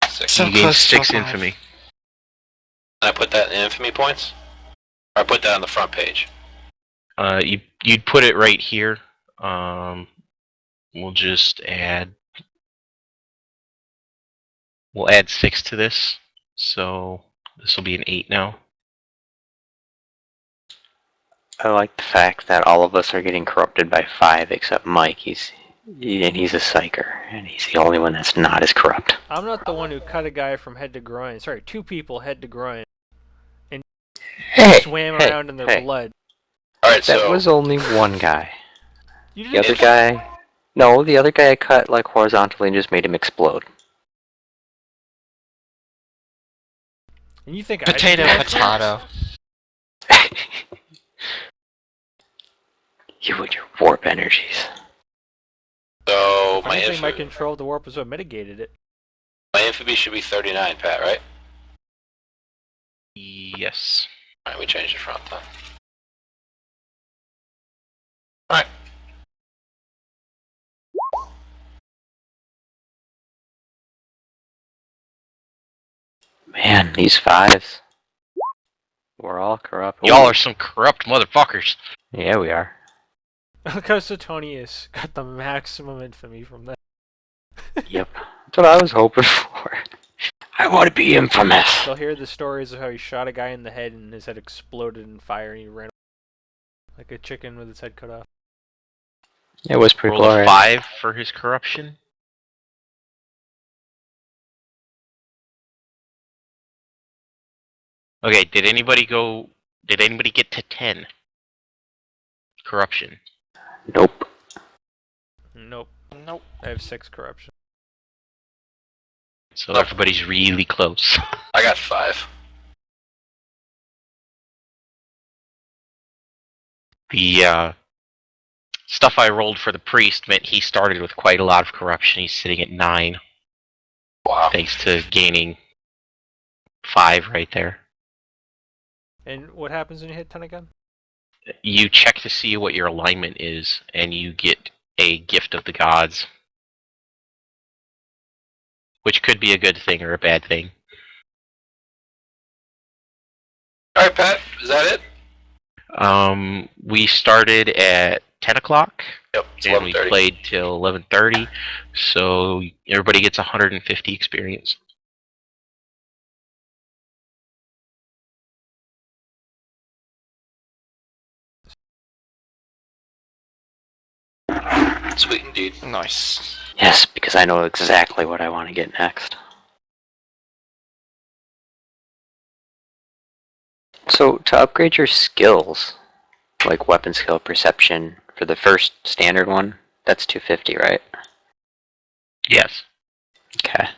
Six.
So
You gain
close to
6
5.
infamy.
And I put that in infamy points? Or I put that on the front page?
You'd put it right here. We'll just add. We'll add 6 to this. So this will be an 8 now.
I like the fact that all of us are getting corrupted by 5 except Mike. He's a psyker, and he's the only one that's not as corrupt.
I'm not the one who cut a guy from head to groin. Sorry, 2 people head to groin.
Hey,
Swam
hey,
around in their
hey.
blood.
Alright,
That
so
was only one guy.
You
The
didn't
other guy... No, the other guy I cut like horizontally and just made him explode.
And you think
Potato,
I did that?
potato.
You and your warp energies.
so
If anything, my control of the warp was what mitigated it.
my infamy should be 39, Pat, right?
Yes.
Alright, we changed the front then. Alright.
Man, these 5s. We're all corrupt.
Y'all are some corrupt motherfuckers.
Yeah, we are.
Look how Suetonius got the maximum infamy from that.
Yep. That's what I was hoping for. I want to be infamous.
They'll hear the stories of how he shot a guy in the head and his head exploded in fire and he ran like a chicken with its head cut off.
It was pretty
Roll a
glorious.
5 for his corruption. Okay, did anybody get to 10? Corruption.
Nope.
Nope.
Nope.
I have 6 corruption.
So everybody's really close.
I got 5.
The stuff I rolled for the priest meant he started with quite a lot of corruption. He's sitting at 9,
Wow.
thanks to gaining 5 right there.
And what happens when you hit 10 again?
You check to see what your alignment is, and you get a gift of the gods. Which could be a good thing or a bad thing.
Alright, Pat, is that it?
We started at 10 o'clock,
Yep, it's
and we
11:30.
played till 11:30, so everybody gets 150 experience.
Sweet indeed.
Nice.
Yes, because I know exactly what I want to get next. So, to upgrade your skills, like weapon skill, perception, for the first standard one, that's 250, right?
Yes.
Okay.